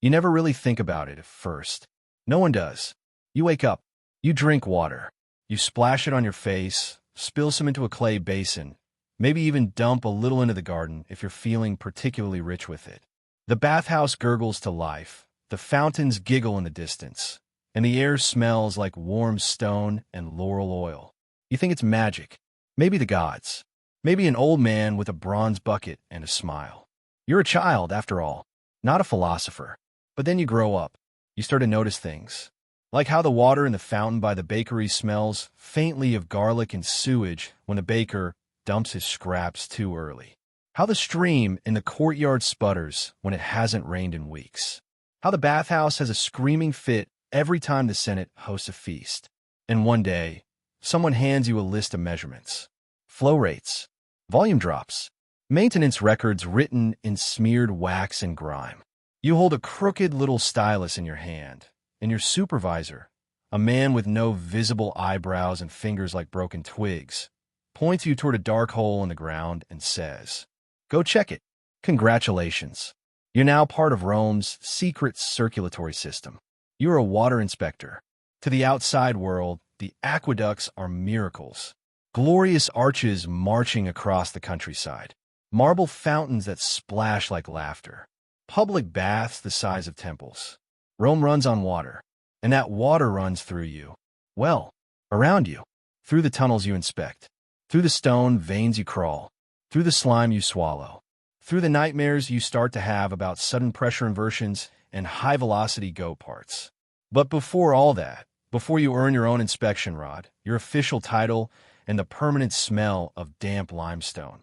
You never really think about it at first. No one does. You wake up. You drink water. You splash it on your face, spill some into a clay basin, maybe even dump a little into the garden if you're feeling particularly rich with it. The bathhouse gurgles to life, the fountains giggle in the distance, and the air smells like warm stone and laurel oil. You think it's magic. Maybe the gods. Maybe an old man with a bronze bucket and a smile. You're a child, after all, not a philosopher. But then you grow up. You start to notice things. Like how the water in the fountain by the bakery smells faintly of garlic and sewage when the baker dumps his scraps too early. How the stream in the courtyard sputters when it hasn't rained in weeks. How the bathhouse has a screaming fit every time the Senate hosts a feast. And one day, someone hands you a list of measurements. Flow rates, volume drops, maintenance records written in smeared wax and grime. You hold a crooked little stylus in your hand, and your supervisor, a man with no visible eyebrows and fingers like broken twigs, points you toward a dark hole in the ground and says, "Go check it. Congratulations. You're now part of Rome's secret circulatory system. You're a water inspector. To the outside world, the aqueducts are miracles. Glorious arches marching across the countryside. Marble fountains that splash like laughter. Public baths the size of temples. Rome runs on water, and that water runs through you. Well, around you. Through the tunnels you inspect. Through the stone veins you crawl. Through the slime you swallow. Through the nightmares you start to have about sudden pressure inversions and high-velocity go-parts. But before all that, before you earn your own inspection rod, your official title, and the permanent smell of damp limestone,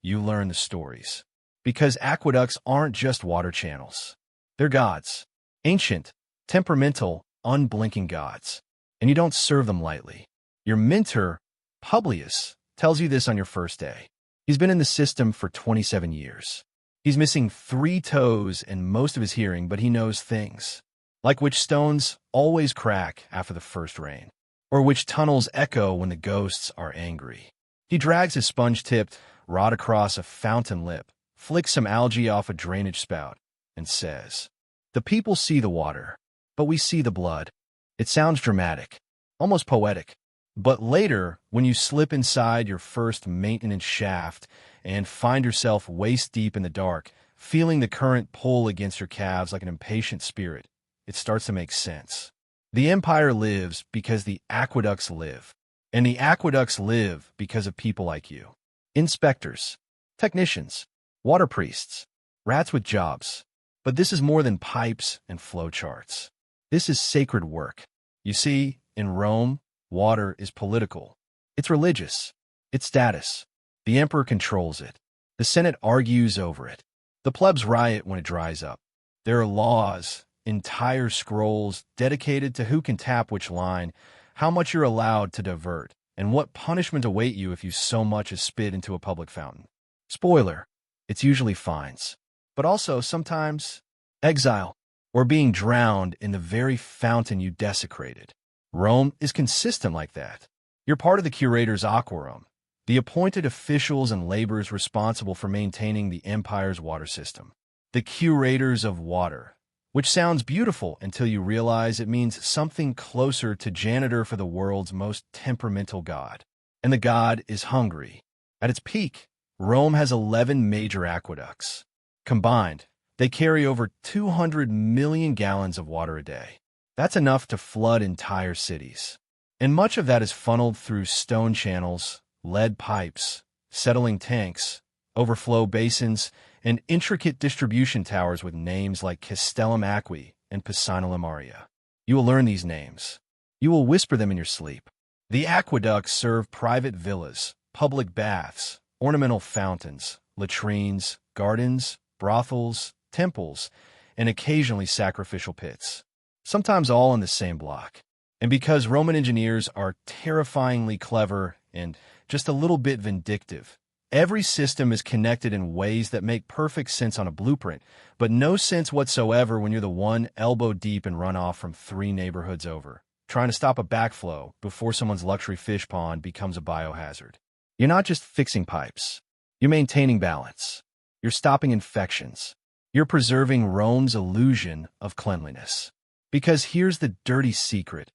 you learn the stories. Because aqueducts aren't just water channels. They're gods. Ancient, temperamental, unblinking gods. And you don't serve them lightly. Your mentor, Publius, tells you this on your first day. He's been in the system for 27 years. He's missing 3 toes and most of his hearing, but he knows things. Like which stones always crack after the first rain. Or which tunnels echo when the ghosts are angry. He drags his sponge-tipped rod across a fountain lip, flicks some algae off a drainage spout, and says, "The people see the water, but we see the blood." It sounds dramatic, almost poetic. But later, when you slip inside your first maintenance shaft and find yourself waist-deep in the dark, feeling the current pull against your calves like an impatient spirit, it starts to make sense. The empire lives because the aqueducts live. And the aqueducts live because of people like you. Inspectors, technicians, water priests, rats with jobs. But this is more than pipes and flow charts. This is sacred work. You see, in Rome, water is political. It's religious. It's status. The emperor controls it. The Senate argues over it. The plebs riot when it dries up. There are laws, entire scrolls dedicated to who can tap which line, how much you're allowed to divert, and what punishment await you if you so much as spit into a public fountain. Spoiler, it's usually fines, but also sometimes exile or being drowned in the very fountain you desecrated. Rome is consistent like that. You're part of the curator's aquarum, the appointed officials and laborers responsible for maintaining the empire's water system. The curators of water, which sounds beautiful until you realize it means something closer to janitor for the world's most temperamental god. And the god is hungry. At its peak, Rome has 11 major aqueducts. Combined, they carry over 200 million gallons of water a day. That's enough to flood entire cities. And much of that is funneled through stone channels, lead pipes, settling tanks, overflow basins, and intricate distribution towers with names like Castellum Aquae and Pisanum Aria. You will learn these names. You will whisper them in your sleep. The aqueducts serve private villas, public baths, ornamental fountains, latrines, gardens, brothels, temples, and occasionally sacrificial pits. Sometimes all in the same block. And because Roman engineers are terrifyingly clever and just a little bit vindictive, every system is connected in ways that make perfect sense on a blueprint, but no sense whatsoever when you're the one elbow deep in runoff from 3 neighborhoods over, trying to stop a backflow before someone's luxury fish pond becomes a biohazard. You're not just fixing pipes. You're maintaining balance. You're stopping infections. You're preserving Rome's illusion of cleanliness. Because here's the dirty secret.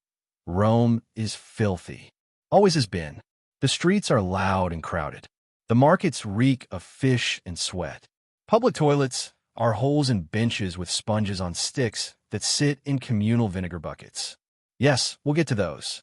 Rome is filthy. Always has been. The streets are loud and crowded. The markets reek of fish and sweat. Public toilets are holes in benches with sponges on sticks that sit in communal vinegar buckets. Yes, we'll get to those.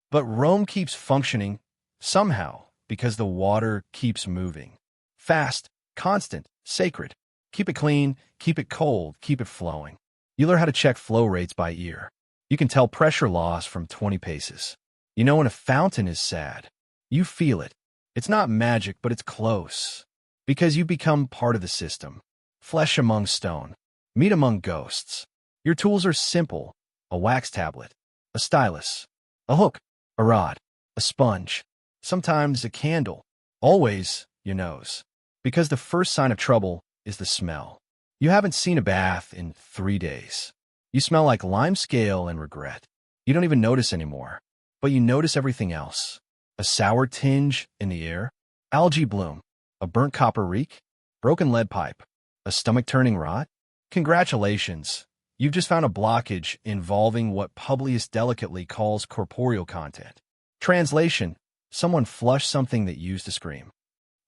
But Rome keeps functioning, somehow, because the water keeps moving. Fast, constant, sacred. Keep it clean, keep it cold, keep it flowing. You learn how to check flow rates by ear. You can tell pressure loss from 20 paces. You know when a fountain is sad. You feel it. It's not magic, but it's close. Because you become part of the system. Flesh among stone. Meat among ghosts. Your tools are simple. A wax tablet. A stylus. A hook. A rod. A sponge. Sometimes a candle. Always your nose. Because the first sign of trouble is the smell. You haven't seen a bath in 3 days. You smell like lime scale and regret. You don't even notice anymore. But you notice everything else. A sour tinge in the air. Algae bloom. A burnt copper reek. Broken lead pipe. A stomach-turning rot. Congratulations. You've just found a blockage involving what Publius delicately calls corporeal content. Translation: someone flushed something that used to scream.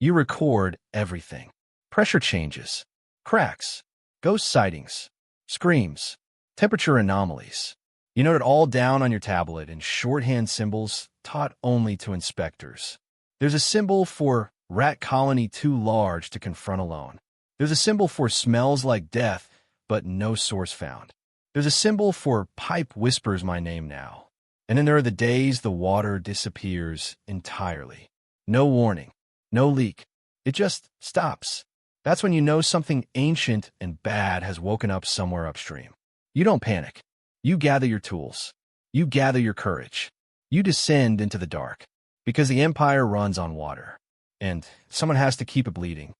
You record everything. Pressure changes. Cracks. Ghost sightings. Screams. Temperature anomalies. You note it all down on your tablet in shorthand symbols taught only to inspectors. There's a symbol for rat colony too large to confront alone. There's a symbol for smells like death, but no source found. There's a symbol for pipe whispers my name now. And then there are the days the water disappears entirely. No warning. No leak. It just stops. That's when you know something ancient and bad has woken up somewhere upstream. You don't panic. You gather your tools. You gather your courage. You descend into the dark. Because the empire runs on water. And someone has to keep it bleeding.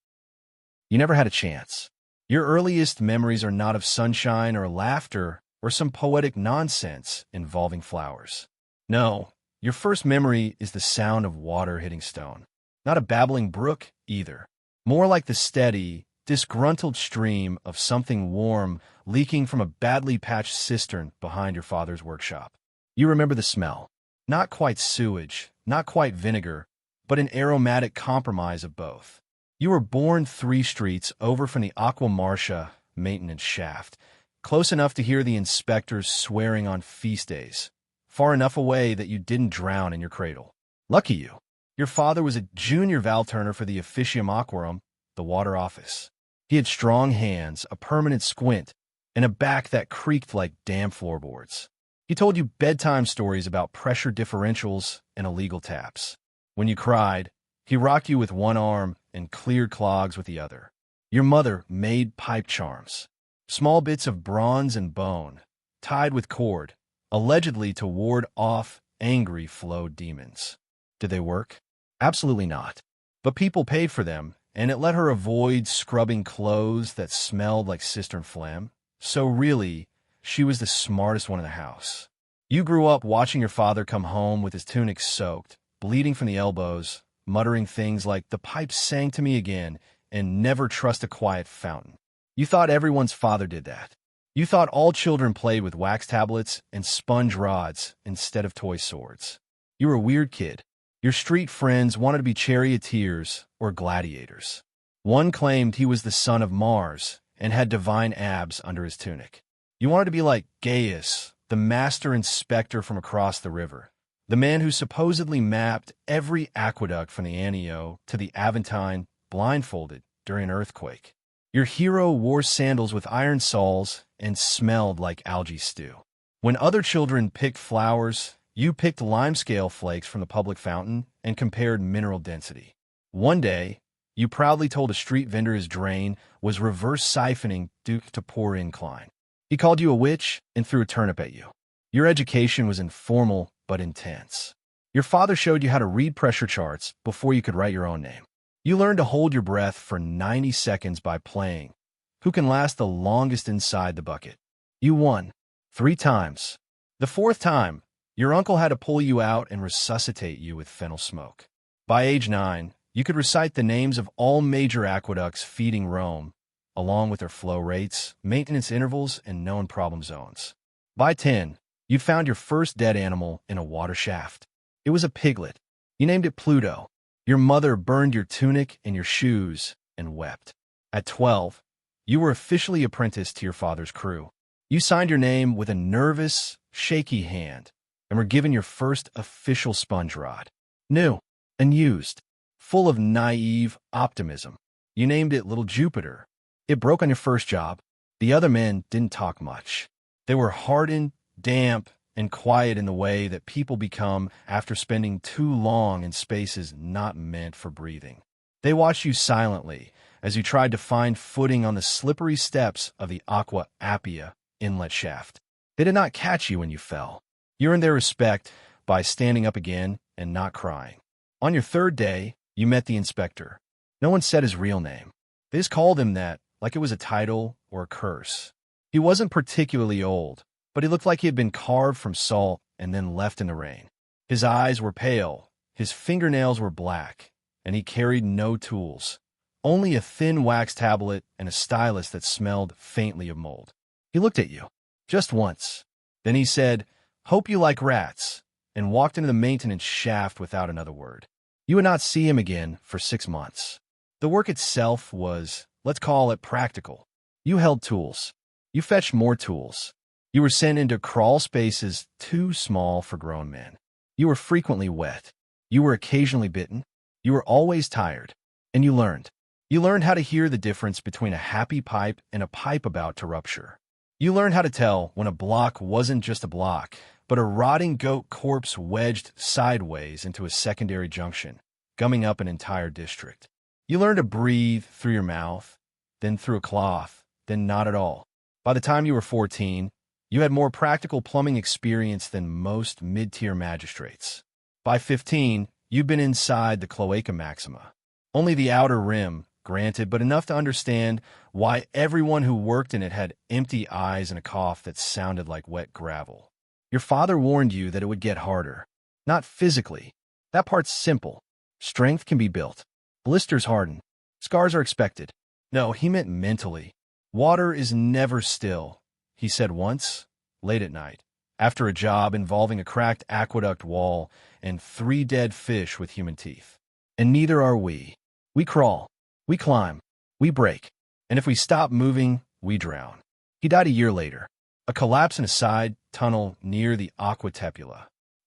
You never had a chance. Your earliest memories are not of sunshine or laughter or some poetic nonsense involving flowers. No, your first memory is the sound of water hitting stone. Not a babbling brook, either. More like the steady, disgruntled stream of something warm leaking from a badly patched cistern behind your father's workshop. You remember the smell. Not quite sewage, not quite vinegar, but an aromatic compromise of both. You were born 3 streets over from the Aqua Marcia maintenance shaft, close enough to hear the inspectors swearing on feast days, far enough away that you didn't drown in your cradle. Lucky you. Your father was a junior valve turner for the Officium Aquarum, the water office. He had strong hands, a permanent squint, and a back that creaked like damn floorboards. He told you bedtime stories about pressure differentials and illegal taps. When you cried, he rocked you with one arm and cleared clogs with the other. Your mother made pipe charms, small bits of bronze and bone, tied with cord, allegedly to ward off angry flow demons. Did they work? Absolutely not. But people paid for them, and it let her avoid scrubbing clothes that smelled like cistern phlegm. So really, she was the smartest one in the house. You grew up watching your father come home with his tunic soaked, bleeding from the elbows, muttering things like, "The pipe sang to me again," and "Never trust a quiet fountain." You thought everyone's father did that. You thought all children played with wax tablets and sponge rods instead of toy swords. You were a weird kid. Your street friends wanted to be charioteers or gladiators. One claimed he was the son of Mars and had divine abs under his tunic. You wanted to be like Gaius, the master inspector from across the river, the man who supposedly mapped every aqueduct from the Anio to the Aventine blindfolded during an earthquake. Your hero wore sandals with iron soles and smelled like algae stew. When other children picked flowers, you picked limescale flakes from the public fountain and compared mineral density. One day, you proudly told a street vendor his drain was reverse siphoning due to poor incline. He called you a witch and threw a turnip at you. Your education was informal but intense. Your father showed you how to read pressure charts before you could write your own name. You learned to hold your breath for 90 seconds by playing who can last the longest inside the bucket. You won 3 times. The 4th time, your uncle had to pull you out and resuscitate you with fennel smoke. By age 9, you could recite the names of all major aqueducts feeding Rome, along with their flow rates, maintenance intervals, and known problem zones. By 10, you'd found your first dead animal in a water shaft. It was a piglet. You named it Pluto. Your mother burned your tunic and your shoes and wept. At 12, you were officially apprenticed to your father's crew. You signed your name with a nervous, shaky hand and were given your first official sponge rod. New and used, full of naive optimism. You named it Little Jupiter. It broke on your first job. The other men didn't talk much. They were hardened, damp, and quiet in the way that people become after spending too long in spaces not meant for breathing. They watched you silently as you tried to find footing on the slippery steps of the Aqueduct inlet shaft. They did not catch you when you fell. You earned their respect by standing up again and not crying. On your third day, you met the inspector. No one said his real name. They just called him that like it was a title or a curse. He wasn't particularly old, but he looked like he had been carved from salt and then left in the rain. His eyes were pale, his fingernails were black, and he carried no tools, only a thin wax tablet and a stylus that smelled faintly of mold. He looked at you, just once. Then he said, "Hope you like rats," and walked into the maintenance shaft without another word. You would not see him again for 6 months. The work itself was, let's call it, practical. You held tools. You fetched more tools. You were sent into crawl spaces too small for grown men. You were frequently wet. You were occasionally bitten. You were always tired. And you learned. You learned how to hear the difference between a happy pipe and a pipe about to rupture. You learned how to tell when a block wasn't just a block, but a rotting goat corpse wedged sideways into a secondary junction, gumming up an entire district. You learned to breathe through your mouth, then through a cloth, then not at all. By the time you were 14, you had more practical plumbing experience than most mid-tier magistrates. By 15, you'd been inside the Cloaca Maxima. Only the outer rim, granted, but enough to understand why everyone who worked in it had empty eyes and a cough that sounded like wet gravel. Your father warned you that it would get harder. Not physically. That part's simple. Strength can be built. Blisters harden. Scars are expected. No, he meant mentally. Water is never still, he said once, late at night, after a job involving a cracked aqueduct wall and 3 dead fish with human teeth. And neither are we. We crawl. We climb. We break. And if we stop moving, we drown. He died a year later. A collapse in a side tunnel near the Aqueduct.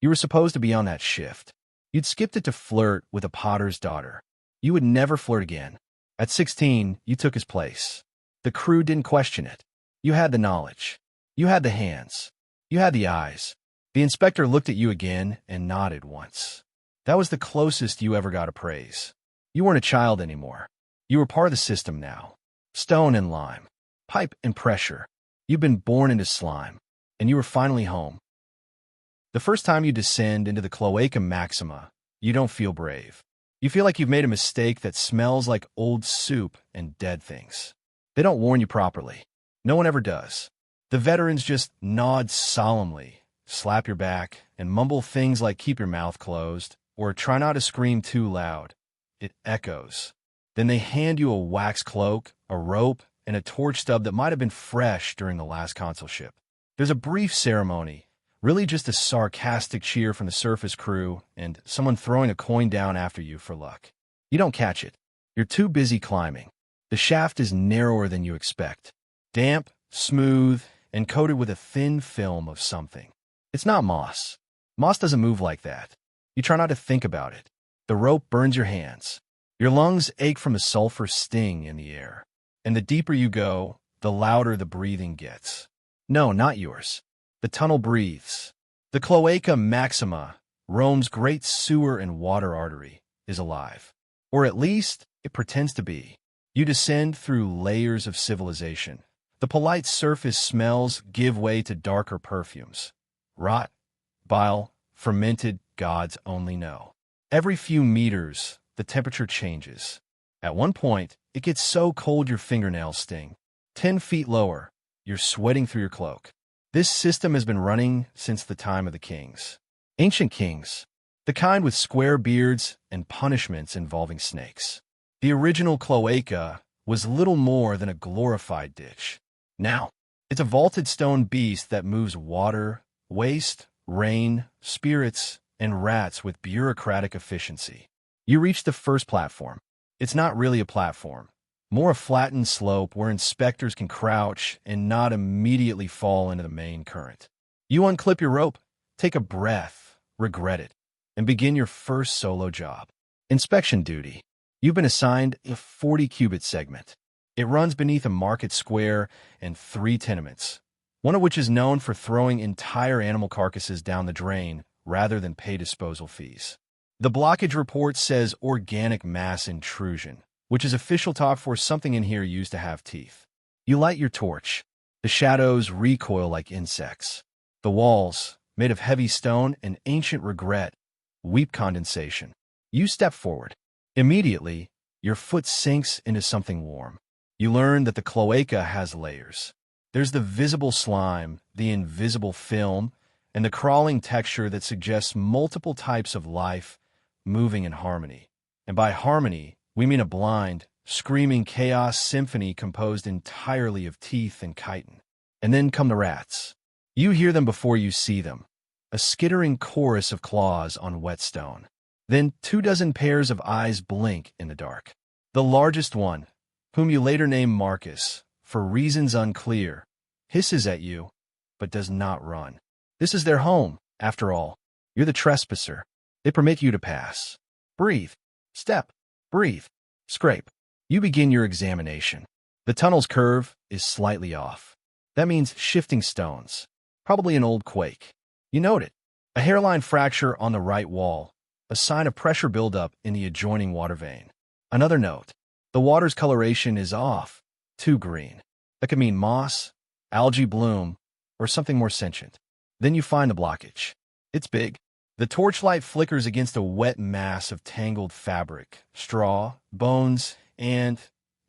You were supposed to be on that shift. You'd skipped it to flirt with a potter's daughter. You would never flirt again. At 16, you took his place. The crew didn't question it. You had the knowledge. You had the hands. You had the eyes. The inspector looked at you again and nodded once. That was the closest you ever got to praise. You weren't a child anymore. You were part of the system now. Stone and lime. Pipe and pressure. You've been born into slime. And you were finally home. The first time you descend into the Cloaca Maxima, you don't feel brave. You feel like you've made a mistake that smells like old soup and dead things. They don't warn you properly. No one ever does. The veterans just nod solemnly, slap your back, and mumble things like keep your mouth closed or try not to scream too loud. It echoes. Then they hand you a wax cloak, a rope, and a torch stub that might have been fresh during the last consulship. There's a brief ceremony, really just a sarcastic cheer from the surface crew and someone throwing a coin down after you for luck. You don't catch it. You're too busy climbing. The shaft is narrower than you expect. Damp, smooth, and coated with a thin film of something. It's not moss. Moss doesn't move like that. You try not to think about it. The rope burns your hands. Your lungs ache from the sulfur sting in the air. And the deeper you go, the louder the breathing gets. No, not yours. The tunnel breathes. The Cloaca Maxima, Rome's great sewer and water artery, is alive. Or at least, it pretends to be. You descend through layers of civilization. The polite surface smells give way to darker perfumes. Rot, bile, fermented, gods only know. Every few meters, the temperature changes. At one point, it gets so cold your fingernails sting. 10 feet lower, you're sweating through your cloak. This system has been running since the time of the kings. Ancient kings. The kind with square beards and punishments involving snakes. The original Cloaca was little more than a glorified ditch. Now, it's a vaulted stone beast that moves water, waste, rain, spirits, and rats with bureaucratic efficiency. You reach the first platform. It's not really a platform, more a flattened slope where inspectors can crouch and not immediately fall into the main current. You unclip your rope, take a breath, regret it, and begin your first solo job. Inspection duty. You've been assigned a 40-cubit segment. It runs beneath a market square and 3 tenements, one of which is known for throwing entire animal carcasses down the drain rather than pay disposal fees. The blockage report says organic mass intrusion, which is official talk for something in here used to have teeth. You light your torch. The shadows recoil like insects. The walls, made of heavy stone and ancient regret, weep condensation. You step forward. Immediately, your foot sinks into something warm. You learn that the cloaca has layers. There's the visible slime, the invisible film, and the crawling texture that suggests multiple types of life moving in harmony. And by harmony, we mean a blind, screaming chaos symphony composed entirely of teeth and chitin. And then come the rats. You hear them before you see them, a skittering chorus of claws on wet stone. Then 24 pairs of eyes blink in the dark. The largest one, whom you later name Marcus, for reasons unclear, hisses at you, but does not run. This is their home, after all. You're the trespasser. They permit you to pass. Breathe. Step. Breathe. Scrape. You begin your examination. The tunnel's curve is slightly off. That means shifting stones. Probably an old quake. You note it. A hairline fracture on the right wall, a sign of pressure buildup in the adjoining water vein. Another note. The water's coloration is off, too green. That could mean moss, algae bloom, or something more sentient. Then you find the blockage. It's big. The torchlight flickers against a wet mass of tangled fabric, straw, bones, and,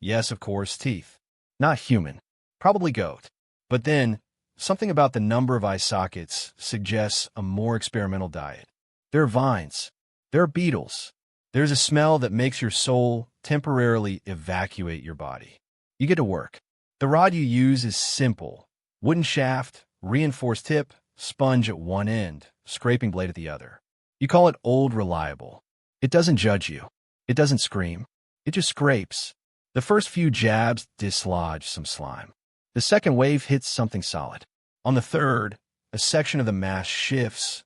yes, of course, teeth. Not human. Probably goat. But then, something about the number of eye sockets suggests a more experimental diet. There are vines. There are beetles. There's a smell that makes your soul temporarily evacuate your body. You get to work. The rod you use is simple. Wooden shaft, reinforced tip, sponge at one end, scraping blade at the other. You call it old reliable. It doesn't judge you. It doesn't scream. It just scrapes. The first few jabs dislodge some slime. The second wave hits something solid. On the third, a section of the mass shifts,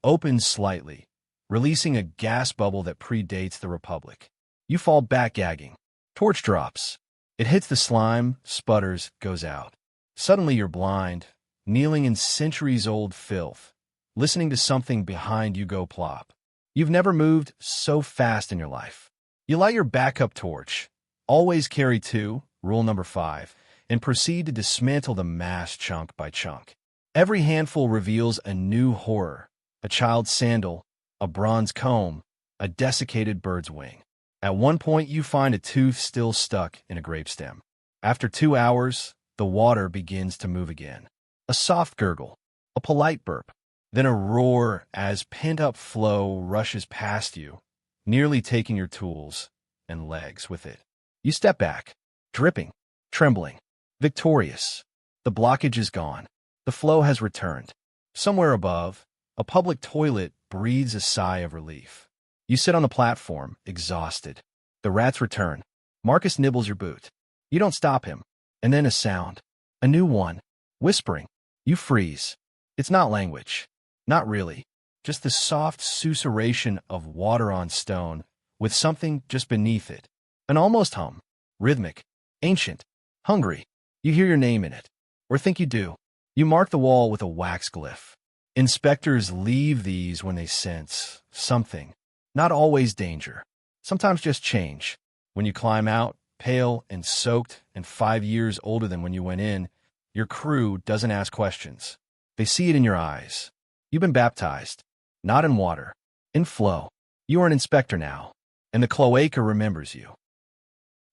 opens slightly, releasing a gas bubble that predates the Republic. You fall back gagging. Torch drops. It hits the slime, sputters, goes out. Suddenly you're blind, kneeling in centuries-old filth, listening to something behind you go plop. You've never moved so fast in your life. You light your backup torch. Always carry 2, rule number 5, and proceed to dismantle the mass chunk by chunk. Every handful reveals a new horror, a child's sandal, a bronze comb, a desiccated bird's wing. At one point, you find a tooth still stuck in a grape stem. After 2 hours, the water begins to move again. A soft gurgle, a polite burp, then a roar as pent-up flow rushes past you, nearly taking your tools and legs with it. You step back, dripping, trembling, victorious. The blockage is gone. The flow has returned. Somewhere above, a public toilet breathes a sigh of relief. You sit on the platform, exhausted. The rats return. Marcus nibbles your boot. You don't stop him. And then a sound. A new one. Whispering. You freeze. It's not language. Not really. Just the soft susurration of water on stone, with something just beneath it. An almost hum. Rhythmic. Ancient. Hungry. You hear your name in it. Or think you do. You mark the wall with a wax glyph. Inspectors leave these when they sense something. Not always danger. Sometimes just change. When you climb out, pale and soaked and 5 years older than when you went in, your crew doesn't ask questions. They see it in your eyes. You've been baptized. Not in water. In flow. You are an inspector now. And the cloaca remembers you.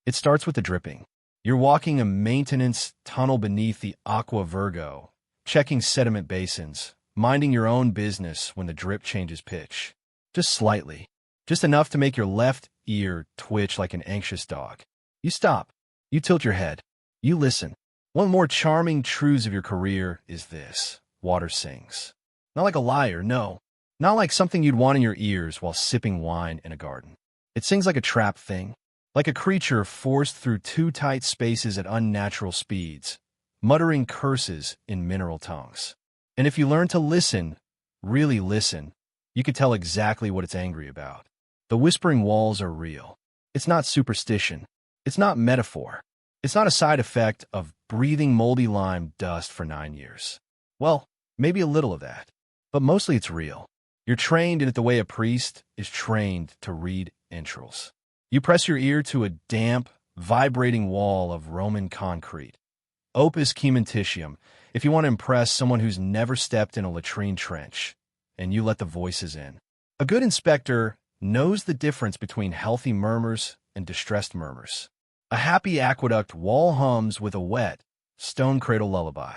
It starts with the dripping. You're walking a maintenance tunnel beneath the Aqua Virgo, checking sediment basins, minding your own business when the drip changes pitch. Just slightly. Just enough to make your left ear twitch like an anxious dog. You stop. You tilt your head. You listen. One of the more charming truths of your career is this: water sings. Not like a liar, no. Not like something you'd want in your ears while sipping wine in a garden. It sings like a trapped thing, like a creature forced through too tight spaces at unnatural speeds, muttering curses in mineral tongues. And if you learn to listen, really listen, you could tell exactly what it's angry about. The whispering walls are real. It's not superstition. It's not metaphor. It's not a side effect of breathing moldy lime dust for 9 years. Well, maybe a little of that, but mostly it's real. You're trained in it the way a priest is trained to read entrails. You press your ear to a damp, vibrating wall of Roman concrete. Opus cementitium, if you want to impress someone who's never stepped in a latrine trench, and you let the voices in. A good inspector knows the difference between healthy murmurs and distressed murmurs. A happy aqueduct wall hums with a wet, stone cradle lullaby.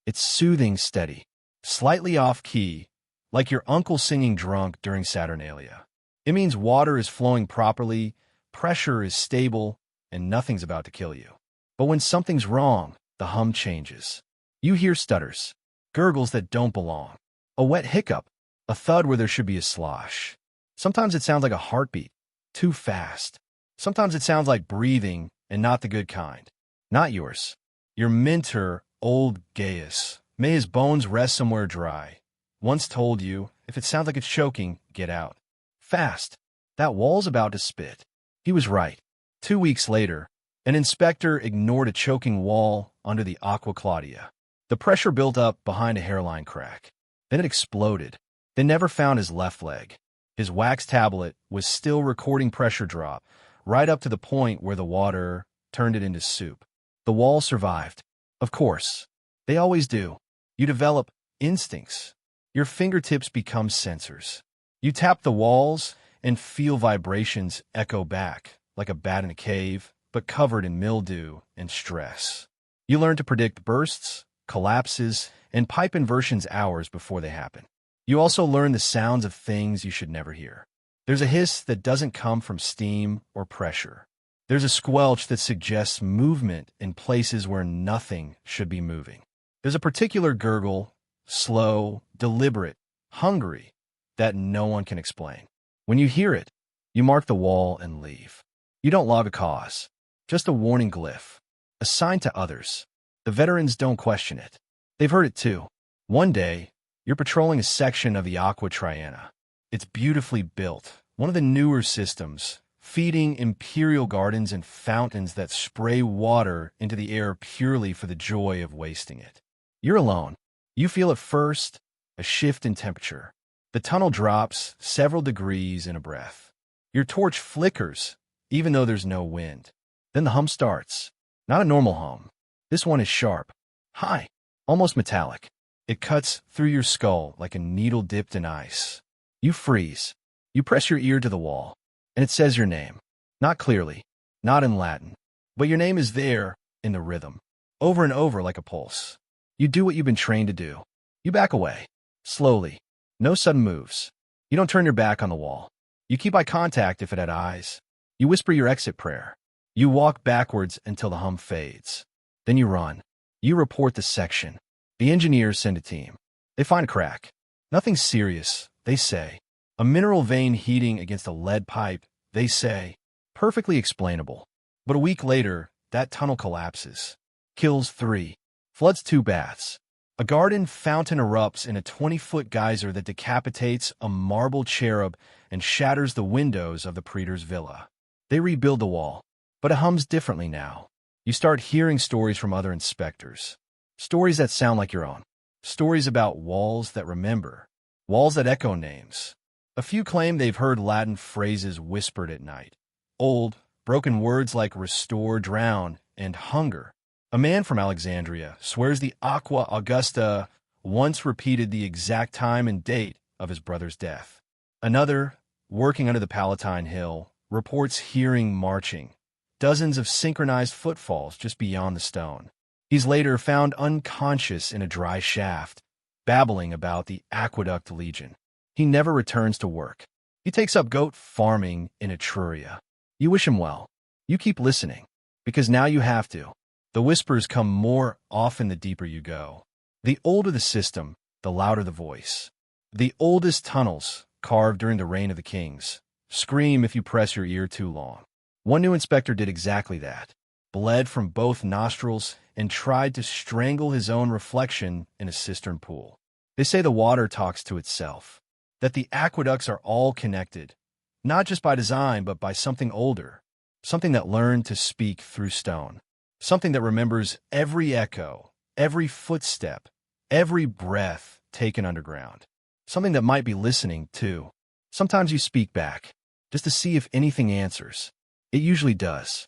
It's soothing, steady, slightly off-key, like your uncle singing drunk during Saturnalia. It means water is flowing properly, pressure is stable, and nothing's about to kill you. But when something's wrong, the hum changes. You hear stutters, gurgles that don't belong, a wet hiccup, a thud where there should be a slosh. Sometimes it sounds like a heartbeat, too fast. Sometimes it sounds like breathing, and not the good kind. Not yours. Your mentor, old Gaius, may his bones rest somewhere dry, once told you, if it sounds like it's choking, get out. Fast. That wall's about to spit. He was right. 2 weeks later, an inspector ignored a choking wall under the Aqua Claudia. The pressure built up behind a hairline crack. Then it exploded. They never found his left leg. His wax tablet was still recording pressure drop, right up to the point where the water turned it into soup. The wall survived. Of course. They always do. You develop instincts. Your fingertips become sensors. You tap the walls and feel vibrations echo back, like a bat in a cave, but covered in mildew and stress. You learn to predict bursts, collapses, and pipe inversions hours before they happen. You also learn the sounds of things you should never hear. There's a hiss that doesn't come from steam or pressure. There's a squelch that suggests movement in places where nothing should be moving. There's a particular gurgle, slow, deliberate, hungry, that no one can explain. When you hear it, you mark the wall and leave. You don't log a cause, just a warning glyph, a sign to others. The veterans don't question it. They've heard it too. One day, you're patrolling a section of the Aqua Triana. It's beautifully built, one of the newer systems, feeding imperial gardens and fountains that spray water into the air purely for the joy of wasting it. You're alone. You feel at first a shift in temperature. The tunnel drops several degrees in a breath. Your torch flickers, even though there's no wind. Then the hum starts. Not a normal hum. This one is sharp, high, almost metallic. It cuts through your skull like a needle dipped in ice. You freeze. You press your ear to the wall, and it says your name. Not clearly, not in Latin, but your name is there in the rhythm, over and over like a pulse. You do what you've been trained to do. You back away, slowly, no sudden moves. You don't turn your back on the wall. You keep eye contact if it had eyes. You whisper your exit prayer. You walk backwards until the hum fades. Then you run. You report the section. The engineers send a team. They find a crack. Nothing serious, they say. A mineral vein heating against a lead pipe, they say. Perfectly explainable. But a week later, that tunnel collapses. Kills 3. Floods 2 baths. A garden fountain erupts in a 20-foot geyser that decapitates a marble cherub and shatters the windows of the praetor's villa. They rebuild the wall, but it hums differently now. You start hearing stories from other inspectors. Stories that sound like your own. Stories about walls that remember. Walls that echo names. A few claim they've heard Latin phrases whispered at night. Old, broken words like restore, drown, and hunger. A man from Alexandria swears the Aqua Augusta once repeated the exact time and date of his brother's death. Another, working under the Palatine Hill, reports hearing marching, dozens of synchronized footfalls just beyond the stone. He's later found unconscious in a dry shaft, babbling about the Aqueduct Legion. He never returns to work. He takes up goat farming in Etruria. You wish him well. You keep listening. Because now you have to. The whispers come more often the deeper you go. The older the system, the louder the voice. The oldest tunnels, carved during the reign of the kings, scream if you press your ear too long. One new inspector did exactly that, bled from both nostrils and tried to strangle his own reflection in a cistern pool. They say the water talks to itself, that the aqueducts are all connected, not just by design but by something older, something that learned to speak through stone, something that remembers every echo, every footstep, every breath taken underground, something that might be listening, too. Sometimes you speak back, just to see if anything answers. It usually does.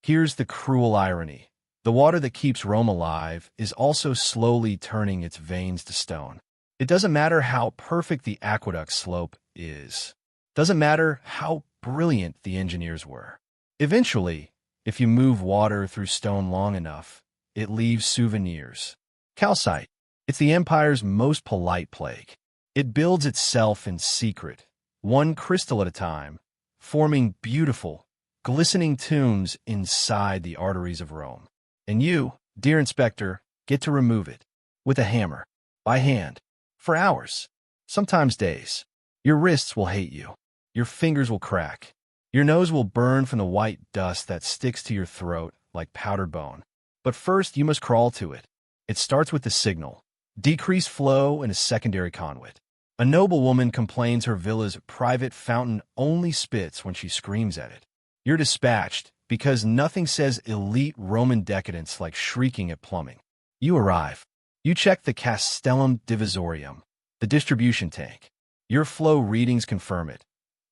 Here's the cruel irony. The water that keeps Rome alive is also slowly turning its veins to stone. It doesn't matter how perfect the aqueduct slope is. Doesn't matter how brilliant the engineers were. Eventually, if you move water through stone long enough, it leaves souvenirs. Calcite. It's the empire's most polite plague. It builds itself in secret, one crystal at a time, forming beautiful, glistening tombs inside the arteries of Rome. And you, dear inspector, get to remove it. With a hammer. By hand. For hours. Sometimes days. Your wrists will hate you. Your fingers will crack. Your nose will burn from the white dust that sticks to your throat like powdered bone. But first, you must crawl to it. It starts with the signal. Decreased flow in a secondary conduit. A noblewoman complains her villa's private fountain only spits when she screams at it. You're dispatched, because nothing says elite Roman decadence like shrieking at plumbing. You arrive. You check the Castellum Divisorium, the distribution tank. Your flow readings confirm it.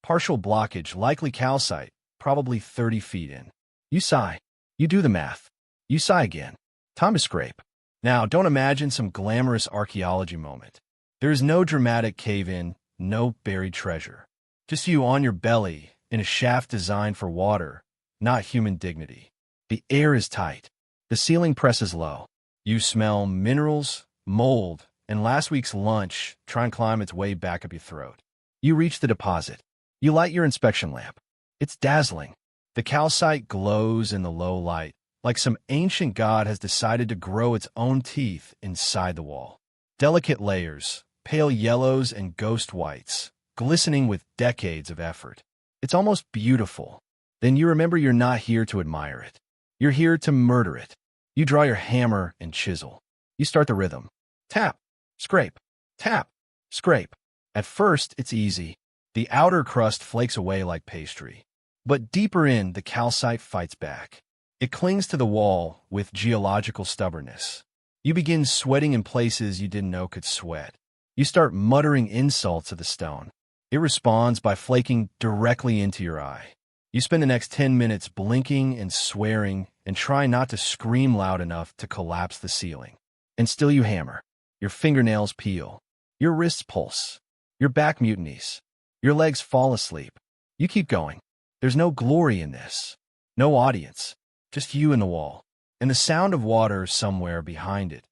Partial blockage, likely calcite, probably 30 feet in. You sigh. You do the math. You sigh again. Time to scrape. Now, don't imagine some glamorous archaeology moment. There is no dramatic cave-in, no buried treasure. Just you on your belly in a shaft designed for water, not human dignity. The air is tight. The ceiling presses low. You smell minerals, mold, and last week's lunch try and climb its way back up your throat. You reach the deposit. You light your inspection lamp. It's dazzling. The calcite glows in the low light, like some ancient god has decided to grow its own teeth inside the wall. Delicate layers, pale yellows and ghost whites, glistening with decades of effort. It's almost beautiful. Then you remember you're not here to admire it. You're here to murder it. You draw your hammer and chisel. You start the rhythm. Tap, scrape, tap, scrape. At first, it's easy. The outer crust flakes away like pastry. But deeper in, the calcite fights back. It clings to the wall with geological stubbornness. You begin sweating in places you didn't know could sweat. You start muttering insults at the stone. It responds by flaking directly into your eye. You spend the next 10 minutes blinking and swearing and trying not to scream loud enough to collapse the ceiling. And still you hammer. Your fingernails peel. Your wrists pulse. Your back mutinies. Your legs fall asleep. You keep going. There's no glory in this. No audience. Just you and the wall. And the sound of water somewhere behind it,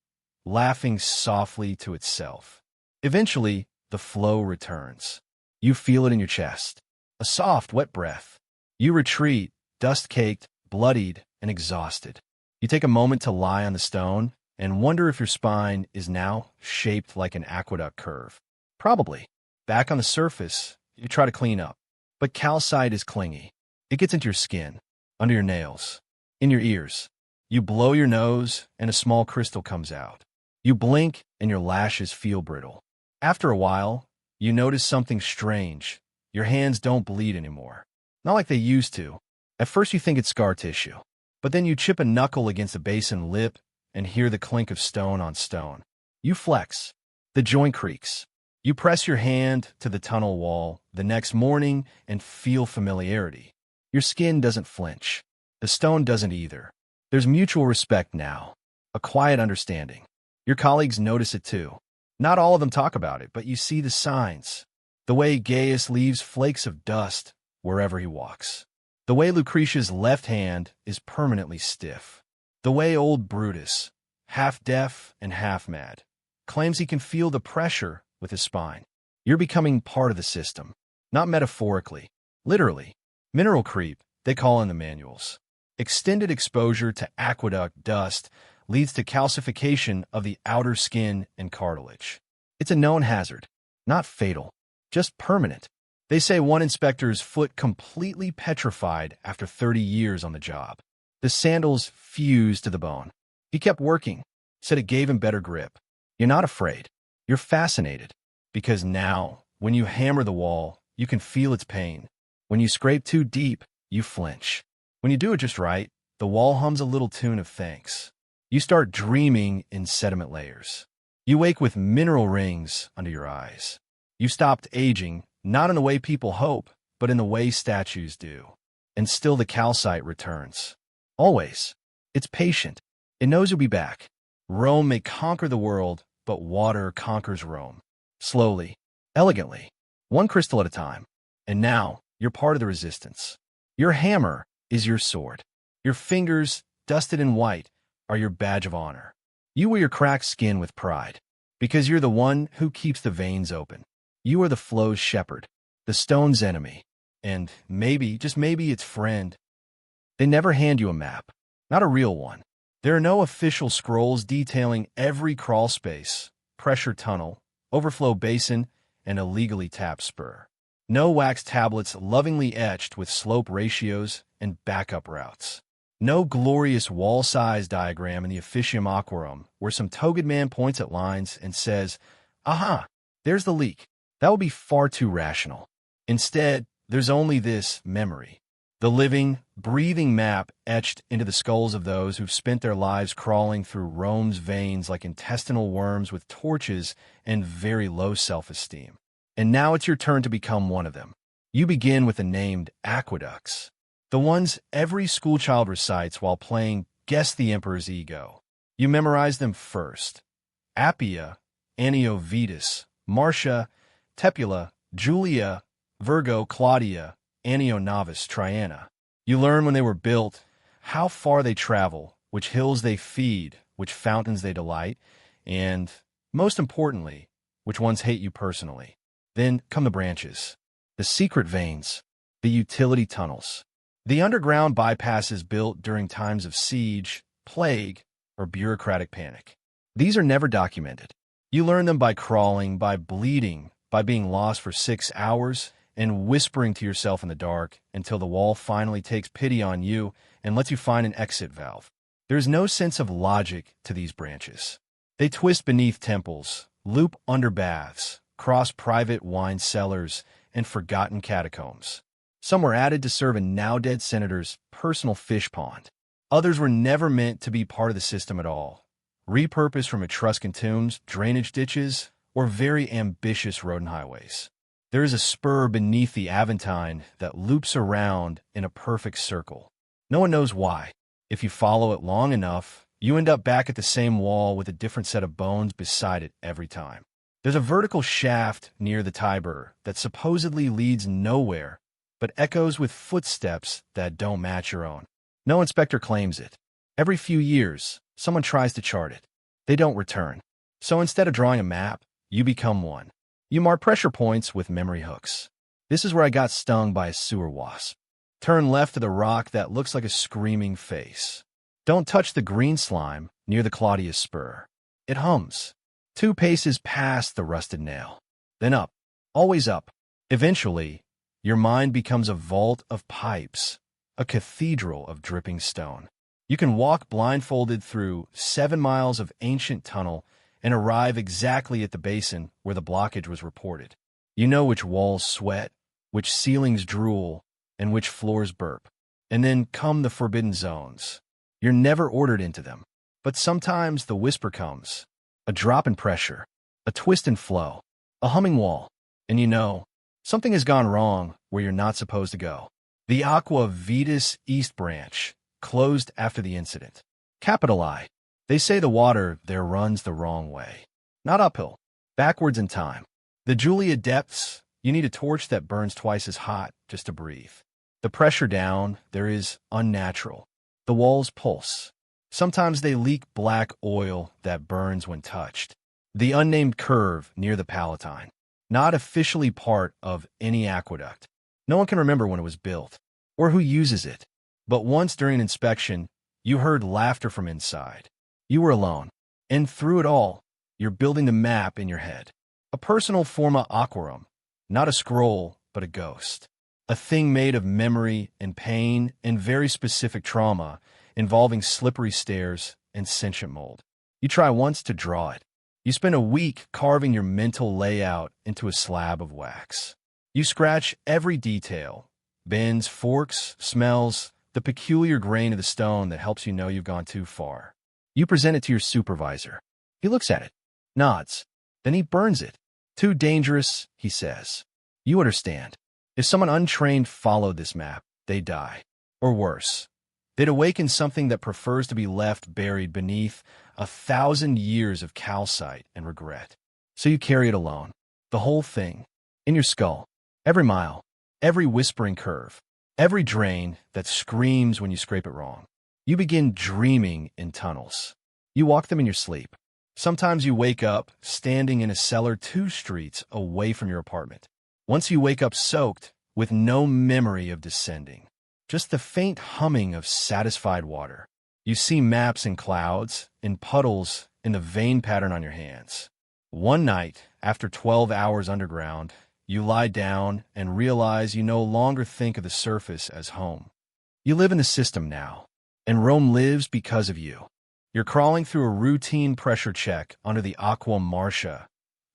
laughing softly to itself. Eventually, the flow returns. You feel it in your chest. A soft, wet breath. You retreat, dust-caked, bloodied, and exhausted. You take a moment to lie on the stone and wonder if your spine is now shaped like an aqueduct curve. Probably. Back on the surface, you try to clean up. But calcite is clingy. It gets into your skin, under your nails, in your ears. You blow your nose, and a small crystal comes out. You blink, and your lashes feel brittle. After a while, you notice something strange. Your hands don't bleed anymore. Not like they used to. At first you think it's scar tissue. But then you chip a knuckle against a basin lip and hear the clink of stone on stone. You flex. The joint creaks. You press your hand to the tunnel wall the next morning and feel familiarity. Your skin doesn't flinch. The stone doesn't either. There's mutual respect now. A quiet understanding. Your colleagues notice it too. Not all of them talk about it, but you see the signs. The way Gaius leaves flakes of dust wherever he walks. The way Lucretia's left hand is permanently stiff. The way old Brutus, half deaf and half mad, claims he can feel the pressure with his spine. You're becoming part of the system. Not metaphorically. Literally. Mineral creep, they call in the manuals. Extended exposure to aqueduct dust leads to calcification of the outer skin and cartilage. It's a known hazard, not fatal, just permanent. They say one inspector's foot completely petrified after 30 years on the job. The sandals fused to the bone. He kept working, said it gave him better grip. You're not afraid. You're fascinated. Because now, when you hammer the wall, you can feel its pain. When you scrape too deep, you flinch. When you do it just right, the wall hums a little tune of thanks. You start dreaming in sediment layers. You wake with mineral rings under your eyes. You stopped aging, not in the way people hope, but in the way statues do. And still the calcite returns. Always. It's patient. It knows you'll be back. Rome may conquer the world, but water conquers Rome. Slowly, elegantly, one crystal at a time. And now, you're part of the resistance. Your hammer is your sword. Your fingers, dusted in white, are your badge of honor. You wear your cracked skin with pride, because you're the one who keeps the veins open. You are the flow's shepherd, the stone's enemy, and maybe, just maybe, its friend. They never hand you a map, not a real one. There are no official scrolls detailing every crawl space, pressure tunnel, overflow basin, and illegally tapped spur. No wax tablets lovingly etched with slope ratios and backup routes. No glorious wall-size diagram in the Officium Aquarum where some togaed man points at lines and says, "Aha, there's the leak." That would be far too rational. Instead, there's only this memory. The living, breathing map etched into the skulls of those who've spent their lives crawling through Rome's veins like intestinal worms with torches and very low self-esteem. And now it's your turn to become one of them. You begin with the named Aqueducts, the ones every schoolchild recites while playing Guess the Emperor's Ego. You memorize them first. Appia, Annio Vetus, Marcia, Tepula, Julia, Virgo, Claudia, Annio Novus, Triana. You learn when they were built, how far they travel, which hills they feed, which fountains they delight, and, most importantly, which ones hate you personally. Then come the branches, the secret veins, the utility tunnels, the underground bypasses built during times of siege, plague, or bureaucratic panic. These are never documented. You learn them by crawling, by bleeding, by being lost for 6 hours, and whispering to yourself in the dark until the wall finally takes pity on you and lets you find an exit valve. There is no sense of logic to these branches. They twist beneath temples, loop under baths, cross private wine cellars, and forgotten catacombs. Some were added to serve a now-dead senator's personal fish pond. Others were never meant to be part of the system at all, repurposed from Etruscan tombs, drainage ditches, or very ambitious road and highways. There is a spur beneath the Aventine that loops around in a perfect circle. No one knows why. If you follow it long enough, you end up back at the same wall with a different set of bones beside it every time. There's a vertical shaft near the Tiber that supposedly leads nowhere, but echoes with footsteps that don't match your own. No inspector claims it. Every few years, someone tries to chart it. They don't return. So instead of drawing a map, you become one. You mark pressure points with memory hooks. This is where I got stung by a sewer wasp. Turn left to the rock that looks like a screaming face. Don't touch the green slime near the Claudius spur. It hums. 2 paces past the rusted nail. Then up. Always up. Eventually, your mind becomes a vault of pipes, a cathedral of dripping stone. You can walk blindfolded through 7 miles of ancient tunnel and arrive exactly at the basin where the blockage was reported. You know which walls sweat, which ceilings drool, and which floors burp. And then come the forbidden zones. You're never ordered into them, but sometimes the whisper comes, a drop in pressure, a twist in flow, a humming wall, and you know, something has gone wrong where you're not supposed to go. The Aqua Vetus East Branch, closed after the incident. Capital I. They say the water there runs the wrong way. Not uphill, backwards in time. The Julia depths, you need a torch that burns twice as hot just to breathe. The pressure down there is unnatural. The walls pulse. Sometimes they leak black oil that burns when touched. The unnamed curve near the Palatine. Not officially part of any aqueduct. No one can remember when it was built, or who uses it. But once during an inspection, you heard laughter from inside. You were alone. And through it all, you're building the map in your head. A personal forma aquarum, not a scroll, but a ghost. A thing made of memory and pain and very specific trauma involving slippery stairs and sentient mold. You try once to draw it. You spend a week carving your mental layout into a slab of wax. You scratch every detail, bends, forks, smells, the peculiar grain of the stone that helps you know you've gone too far. You present it to your supervisor. He looks at it, nods, then he burns it. Too dangerous, he says. You understand. If someone untrained followed this map, they'd die. Or worse, they'd awaken something that prefers to be left buried beneath 1,000 years of calcite and regret. So you carry it alone, the whole thing, in your skull, every mile, every whispering curve, every drain that screams when you scrape it wrong. You begin dreaming in tunnels. You walk them in your sleep. Sometimes you wake up standing in a cellar 2 streets away from your apartment. Once you wake up soaked, with no memory of descending, just the faint humming of satisfied water. You see maps in clouds, in puddles, in the vein pattern on your hands. One night, after 12 hours underground, you lie down and realize you no longer think of the surface as home. You live in the system now, and Rome lives because of you. You're crawling through a routine pressure check under the Aqua Marcia.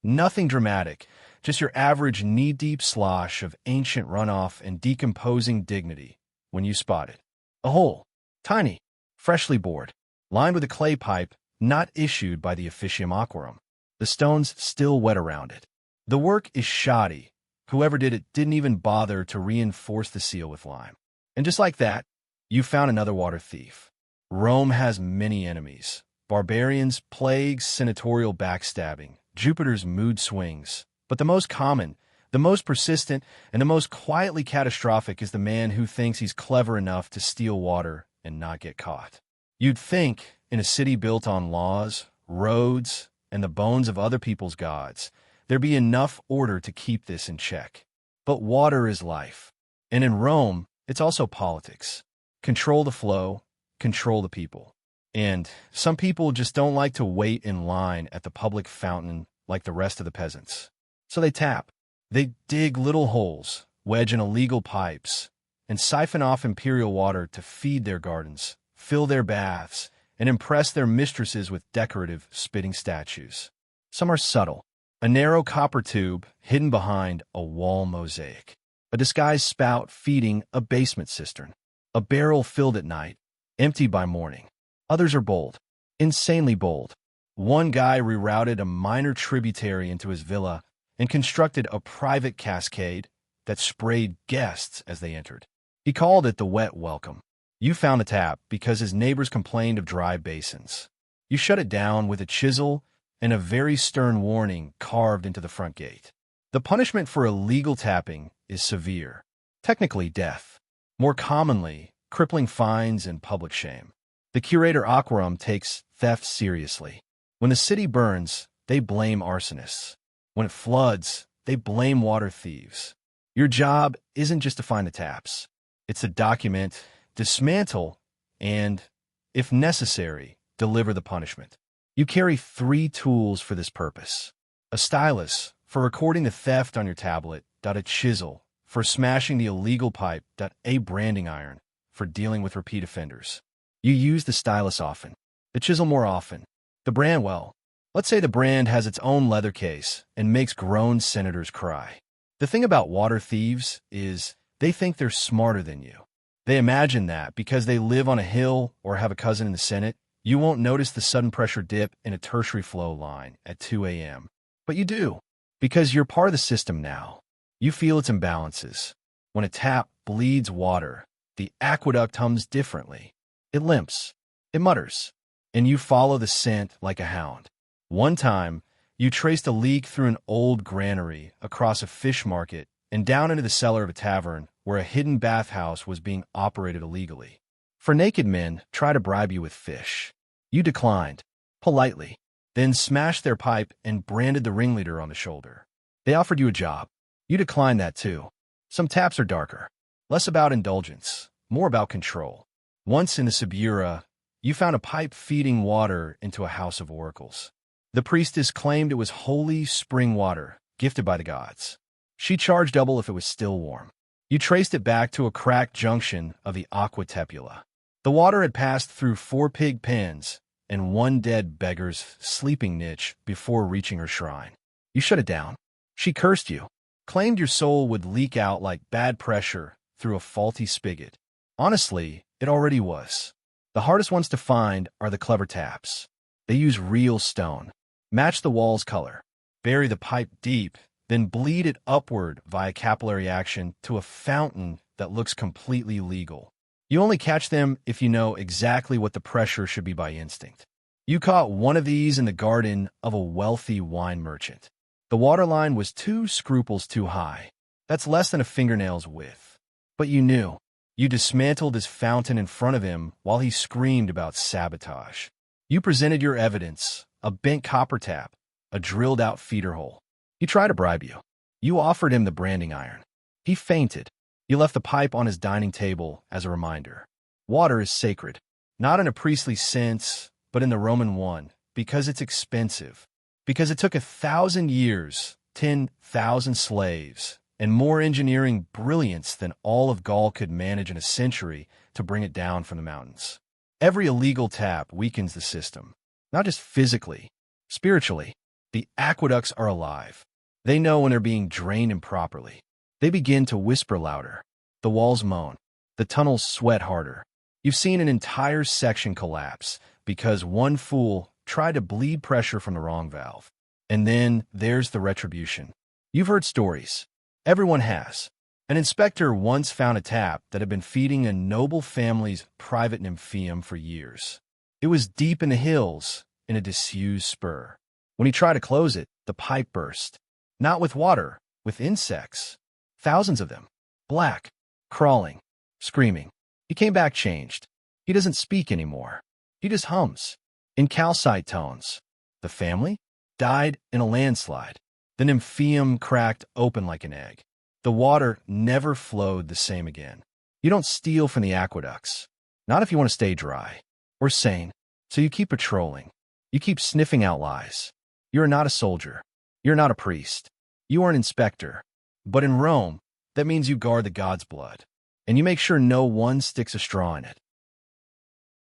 Nothing dramatic, just your average knee-deep slosh of ancient runoff and decomposing dignity when you spot it. A hole, tiny, freshly bored, lined with a clay pipe not issued by the Officium Aquarum. The stone's still wet around it. The work is shoddy. Whoever did it didn't even bother to reinforce the seal with lime. And just like that, you found another water thief. Rome has many enemies. Barbarians, plagues, senatorial backstabbing, Jupiter's mood swings. But the most common, the most persistent, and the most quietly catastrophic is the man who thinks he's clever enough to steal water and not get caught. You'd think, in a city built on laws, roads, and the bones of other people's gods, there'd be enough order to keep this in check. But water is life. And in Rome, it's also politics. Control the flow, control the people. And some people just don't like to wait in line at the public fountain like the rest of the peasants. So they tap. They dig little holes, wedge in illegal pipes, and siphon off imperial water to feed their gardens, fill their baths, and impress their mistresses with decorative, spitting statues. Some are subtle. A narrow copper tube hidden behind a wall mosaic. A disguised spout feeding a basement cistern. A barrel filled at night, emptied by morning. Others are bold. Insanely bold. One guy rerouted a minor tributary into his villa and constructed a private cascade that sprayed guests as they entered. He called it the wet welcome. You found the tap because his neighbors complained of dry basins. You shut it down with a chisel and a very stern warning carved into the front gate. The punishment for illegal tapping is severe, technically death. More commonly, crippling fines and public shame. The curator aquarum takes theft seriously. When the city burns, they blame arsonists. When it floods, they blame water thieves. Your job isn't just to find the taps. It's to document, dismantle, and, if necessary, deliver the punishment. You carry 3 tools for this purpose. A stylus, for recording the theft on your tablet, a chisel, for smashing the illegal pipe, a branding iron, for dealing with repeat offenders. You use the stylus often, the chisel more often. The brand, well, let's say the brand has its own leather case and makes grown senators cry. The thing about water thieves is they think they're smarter than you. They imagine that because they live on a hill or have a cousin in the Senate, you won't notice the sudden pressure dip in a tertiary flow line at 2 a.m. But you do, because you're part of the system now. You feel its imbalances. When a tap bleeds water, the aqueduct hums differently. It limps. It mutters. And you follow the scent like a hound. One time, you traced a leak through an old granary, across a fish market, and down into the cellar of a tavern where a hidden bathhouse was being operated illegally. For naked men, try to bribe you with fish. You declined, politely, then smashed their pipe and branded the ringleader on the shoulder. They offered you a job. You declined that too. Some taps are darker, less about indulgence, more about control. Once in the Subura, you found a pipe feeding water into a house of oracles. The priestess claimed it was holy spring water, gifted by the gods. She charged double if it was still warm. You traced it back to a cracked junction of the Aqueduct. The water had passed through 4 pig pens and 1 dead beggar's sleeping niche before reaching her shrine. You shut it down. She cursed you, claimed your soul would leak out like bad pressure through a faulty spigot. Honestly, it already was. The hardest ones to find are the clever taps. They use real stone. Match the wall's color. Bury the pipe deep, then bleed it upward via capillary action to a fountain that looks completely legal. You only catch them if you know exactly what the pressure should be by instinct. You caught one of these in the garden of a wealthy wine merchant. The water line was 2 scruples too high. That's less than a fingernail's width. But you knew. You dismantled his fountain in front of him while he screamed about sabotage. You presented your evidence, a bent copper tap, a drilled-out feeder hole. He tried to bribe you. You offered him the branding iron. He fainted. You left the pipe on his dining table as a reminder. Water is sacred, not in a priestly sense, but in the Roman one, because it's expensive, because it took 1,000 years, 10,000 slaves, and more engineering brilliance than all of Gaul could manage in a century to bring it down from the mountains. Every illegal tap weakens the system, not just physically, spiritually. The aqueducts are alive. They know when they're being drained improperly. They begin to whisper louder. The walls moan. The tunnels sweat harder. You've seen an entire section collapse because one fool tried to bleed pressure from the wrong valve. And then there's the retribution. You've heard stories. Everyone has. An inspector once found a tap that had been feeding a noble family's private nymphaeum for years. It was deep in the hills, in a disused spur. When he tried to close it, the pipe burst. Not with water, with insects. Thousands of them. Black. Crawling. Screaming. He came back changed. He doesn't speak anymore. He just hums. In calcite tones. The family? Died in a landslide. The nymphaeum cracked open like an egg. The water never flowed the same again. You don't steal from the aqueducts. Not if you want to stay dry. Or sane. So you keep patrolling. You keep sniffing out lies. You're not a soldier. You're not a priest. You are an inspector. But in Rome, that means you guard the god's blood. And you make sure no one sticks a straw in it.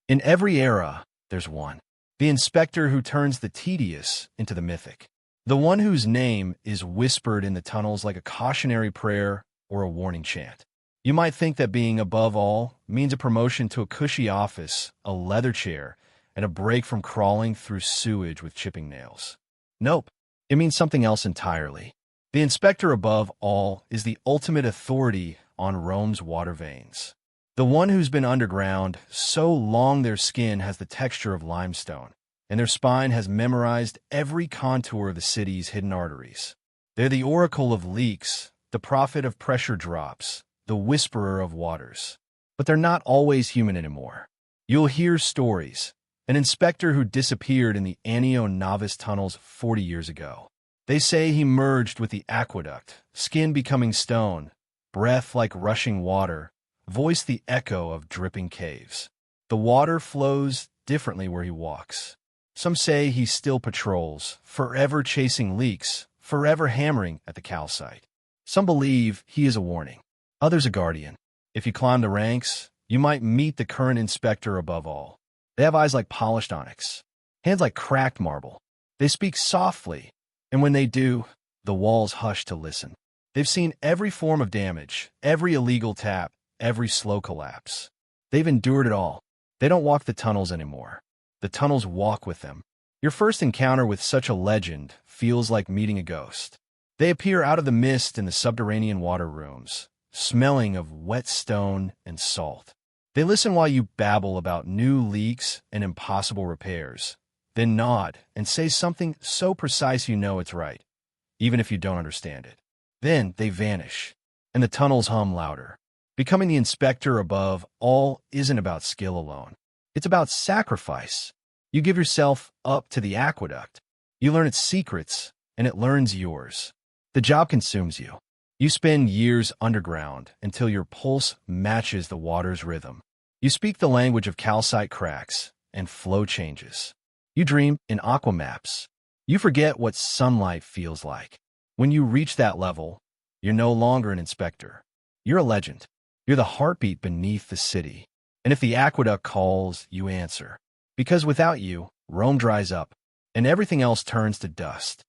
In every era, there's one. The inspector who turns the tedious into the mythic. The one whose name is whispered in the tunnels like a cautionary prayer or a warning chant. You might think that being above all means a promotion to a cushy office, a leather chair, and a break from crawling through sewage with chipping nails. Nope, it means something else entirely. The inspector above all is the ultimate authority on Rome's water veins. The one who's been underground so long their skin has the texture of limestone, and their spine has memorized every contour of the city's hidden arteries. They're the oracle of leaks, the prophet of pressure drops, the whisperer of waters. But they're not always human anymore. You'll hear stories. An inspector who disappeared in the Annio Novis tunnels 40 years ago. They say he merged with the aqueduct, skin becoming stone, breath like rushing water, voice the echo of dripping caves. The water flows differently where he walks. Some say he still patrols, forever chasing leaks, forever hammering at the calcite. Some believe he is a warning, others a guardian. If you climb the ranks, you might meet the current inspector above all. They have eyes like polished onyx, hands like cracked marble. They speak softly, and when they do, the walls hush to listen. They've seen every form of damage, every illegal tap, every slow collapse. They've endured it all. They don't walk the tunnels anymore. The tunnels walk with them. Your first encounter with such a legend feels like meeting a ghost. They appear out of the mist in the subterranean water rooms, smelling of wet stone and salt. They listen while you babble about new leaks and impossible repairs, then nod and say something so precise you know it's right, even if you don't understand it. Then they vanish, and the tunnels hum louder. Becoming the inspector above all isn't about skill alone. It's about sacrifice. You give yourself up to the aqueduct. You learn its secrets, and it learns yours. The job consumes you. You spend years underground until your pulse matches the water's rhythm. You speak the language of calcite cracks and flow changes. You dream in aqua maps. You forget what sunlight feels like. When you reach that level, you're no longer an inspector. You're a legend. You're the heartbeat beneath the city. And if the aqueduct calls, you answer. Because without you, Rome dries up, and everything else turns to dust.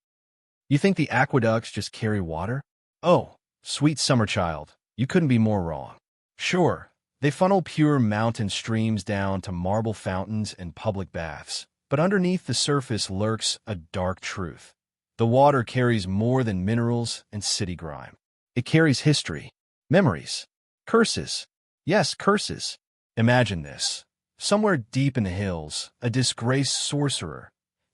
You think the aqueducts just carry water? Oh, sweet summer child, you couldn't be more wrong. Sure, they funnel pure mountain streams down to marble fountains and public baths, but underneath the surface lurks a dark truth. The water carries more than minerals and city grime. It carries history, memories, curses. Yes, curses. Imagine this. Somewhere deep in the hills, a disgraced sorcerer,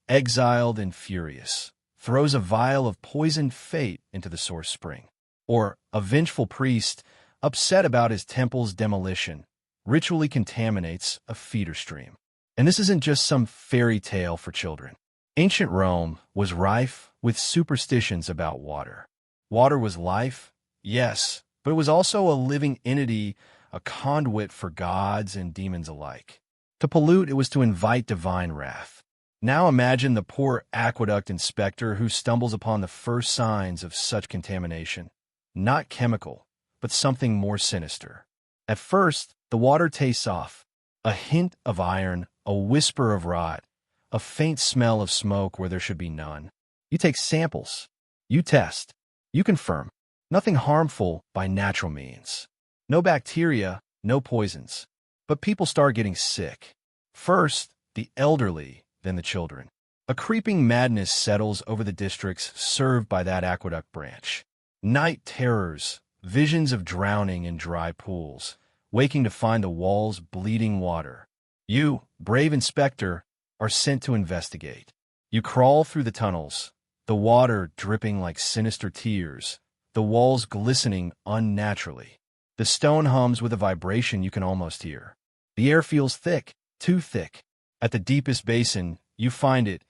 exiled and furious, throws a vial of poisoned fate into the source spring. Or a vengeful priest, upset about his temple's demolition, ritually contaminates a feeder stream. And this isn't just some fairy tale for children. Ancient Rome was rife with superstitions about water. Water was life, yes, but it was also a living entity, a conduit for gods and demons alike. To pollute, it was to invite divine wrath. Now imagine the poor aqueduct inspector who stumbles upon the first signs of such contamination. Not chemical, but something more sinister. At first, the water tastes off. A hint of iron, a whisper of rot, a faint smell of smoke where there should be none. You take samples. You test. You confirm. Nothing harmful by natural means. No bacteria, no poisons. But people start getting sick. First, the elderly, then the children. A creeping madness settles over the districts served by that aqueduct branch. Night terrors, visions of drowning in dry pools, waking to find the walls bleeding water. You, brave inspector, are sent to investigate. You crawl through the tunnels, the water dripping like sinister tears, the walls glistening unnaturally. The stone hums with a vibration you can almost hear. The air feels thick, too thick. At the deepest basin, you find it,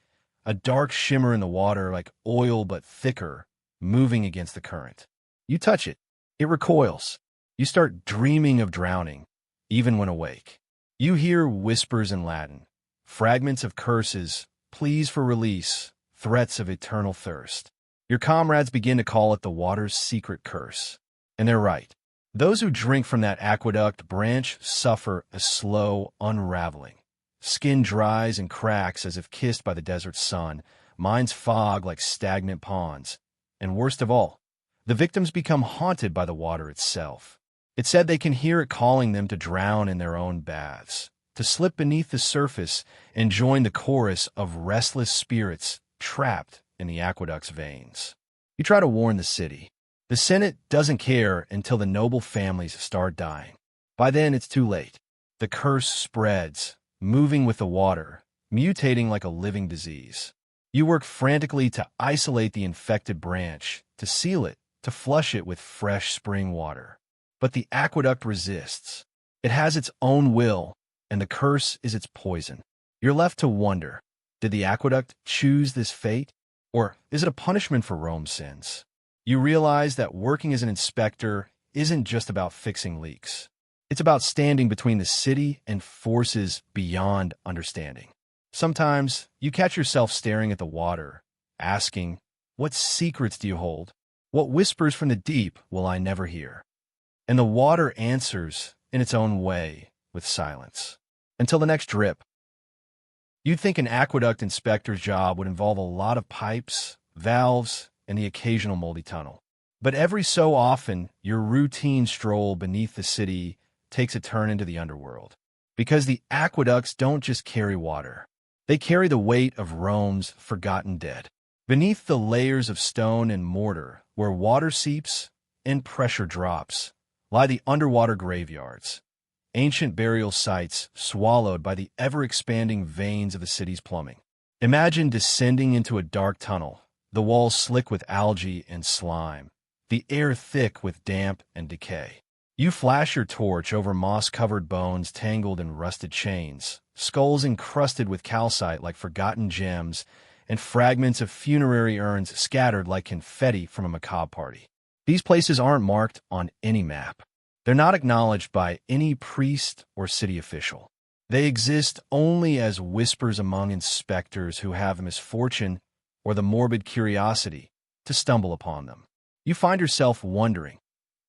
a dark shimmer in the water like oil but thicker, moving against the current. You touch it. It recoils. You start dreaming of drowning, even when awake. You hear whispers in Latin, fragments of curses, pleas for release, threats of eternal thirst. Your comrades begin to call it the water's secret curse. And they're right. Those who drink from that aqueduct branch suffer a slow unraveling. Skin dries and cracks as if kissed by the desert sun, minds fog like stagnant ponds. And worst of all, the victims become haunted by the water itself. It's said they can hear it calling them to drown in their own baths, to slip beneath the surface and join the chorus of restless spirits trapped in the aqueduct's veins. You try to warn the city. The Senate doesn't care until the noble families start dying. By then, it's too late. The curse spreads, moving with the water, mutating like a living disease. You work frantically to isolate the infected branch, to seal it, to flush it with fresh spring water. But the aqueduct resists. It has its own will, and the curse is its poison. You're left to wonder, did the aqueduct choose this fate? Or is it a punishment for Rome's sins? You realize that working as an inspector isn't just about fixing leaks. It's about standing between the city and forces beyond understanding. Sometimes you catch yourself staring at the water, asking, what secrets do you hold? What whispers from the deep will I never hear? And the water answers in its own way with silence. Until the next drip. You'd think an aqueduct inspector's job would involve a lot of pipes, valves, and the occasional moldy tunnel. But every so often, your routine stroll beneath the city takes a turn into the underworld. Because the aqueducts don't just carry water. They carry the weight of Rome's forgotten dead. Beneath the layers of stone and mortar, where water seeps and pressure drops, lie the underwater graveyards, ancient burial sites swallowed by the ever-expanding veins of the city's plumbing. Imagine descending into a dark tunnel, the walls slick with algae and slime, the air thick with damp and decay. You flash your torch over moss-covered bones tangled in rusted chains, skulls encrusted with calcite like forgotten gems, and fragments of funerary urns scattered like confetti from a macabre party. These places aren't marked on any map. They're not acknowledged by any priest or city official. They exist only as whispers among inspectors who have the misfortune or the morbid curiosity to stumble upon them. You find yourself wondering,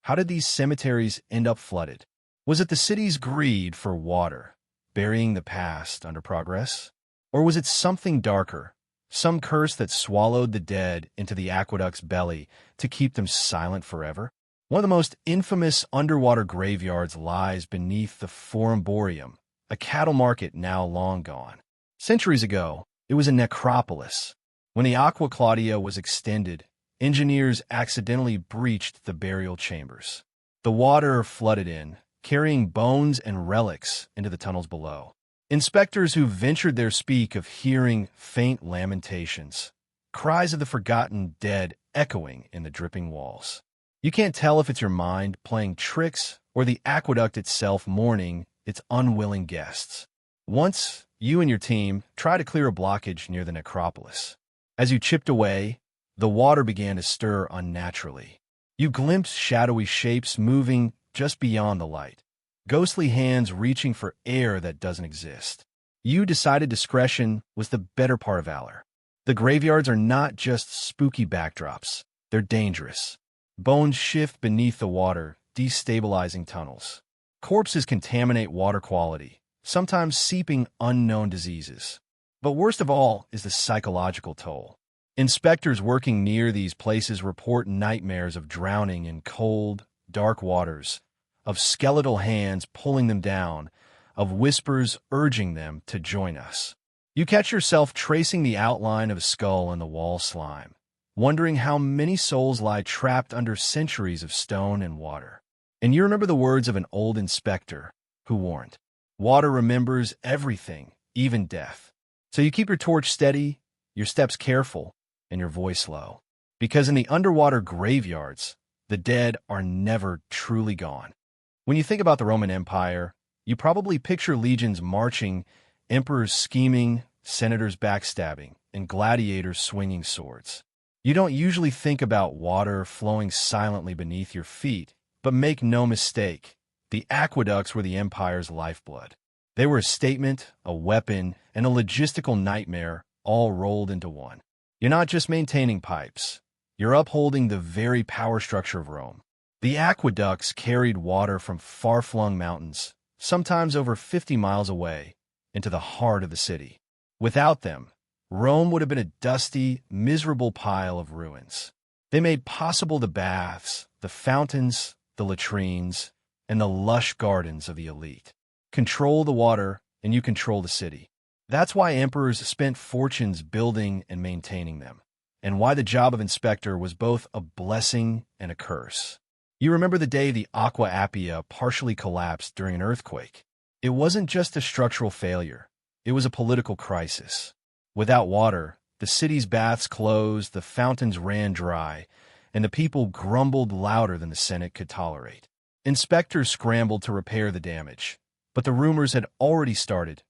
how did these cemeteries end up flooded? Was it the city's greed for water, burying the past under progress? Or was it something darker, some curse that swallowed the dead into the aqueduct's belly to keep them silent forever? One of the most infamous underwater graveyards lies beneath the Forumborium, a cattle market now long gone. Centuries ago, it was a necropolis. When the Aqua Claudia was extended, engineers accidentally breached the burial chambers. The water flooded in, carrying bones and relics into the tunnels below. Inspectors who ventured there speak of hearing faint lamentations, cries of the forgotten dead echoing in the dripping walls. You can't tell if it's your mind playing tricks or the aqueduct itself mourning its unwilling guests. Once, you and your team tried to clear a blockage near the necropolis. As you chipped away, the water began to stir unnaturally. You glimpsed shadowy shapes moving just beyond the light, ghostly hands reaching for air that doesn't exist. You decided discretion was the better part of valor. The graveyards are not just spooky backdrops. They're dangerous. Bones shift beneath the water, destabilizing tunnels. Corpses contaminate water quality, sometimes seeping unknown diseases. But worst of all is the psychological toll. Inspectors working near these places report nightmares of drowning in cold, dark waters, of skeletal hands pulling them down, of whispers urging them to join us. You catch yourself tracing the outline of a skull in the wall slime, wondering how many souls lie trapped under centuries of stone and water. And you remember the words of an old inspector who warned, "Water remembers everything, even death." So you keep your torch steady, your steps careful, and your voice low. Because in the underwater graveyards, the dead are never truly gone. When you think about the Roman Empire, you probably picture legions marching, emperors scheming, senators backstabbing, and gladiators swinging swords. You don't usually think about water flowing silently beneath your feet, but make no mistake, the aqueducts were the empire's lifeblood. They were a statement, a weapon, and a logistical nightmare all rolled into one. You're not just maintaining pipes. You're upholding the very power structure of Rome. The aqueducts carried water from far-flung mountains, sometimes over 50 miles away, into the heart of the city. Without them, Rome would have been a dusty, miserable pile of ruins. They made possible the baths, the fountains, the latrines, and the lush gardens of the elite. Control the water, and you control the city. That's why emperors spent fortunes building and maintaining them, and why the job of inspector was both a blessing and a curse. You remember the day the Aqua Appia partially collapsed during an earthquake. It wasn't just a structural failure. It was a political crisis. Without water, the city's baths closed, the fountains ran dry, and the people grumbled louder than the Senate could tolerate. Inspectors scrambled to repair the damage, but the rumors had already started.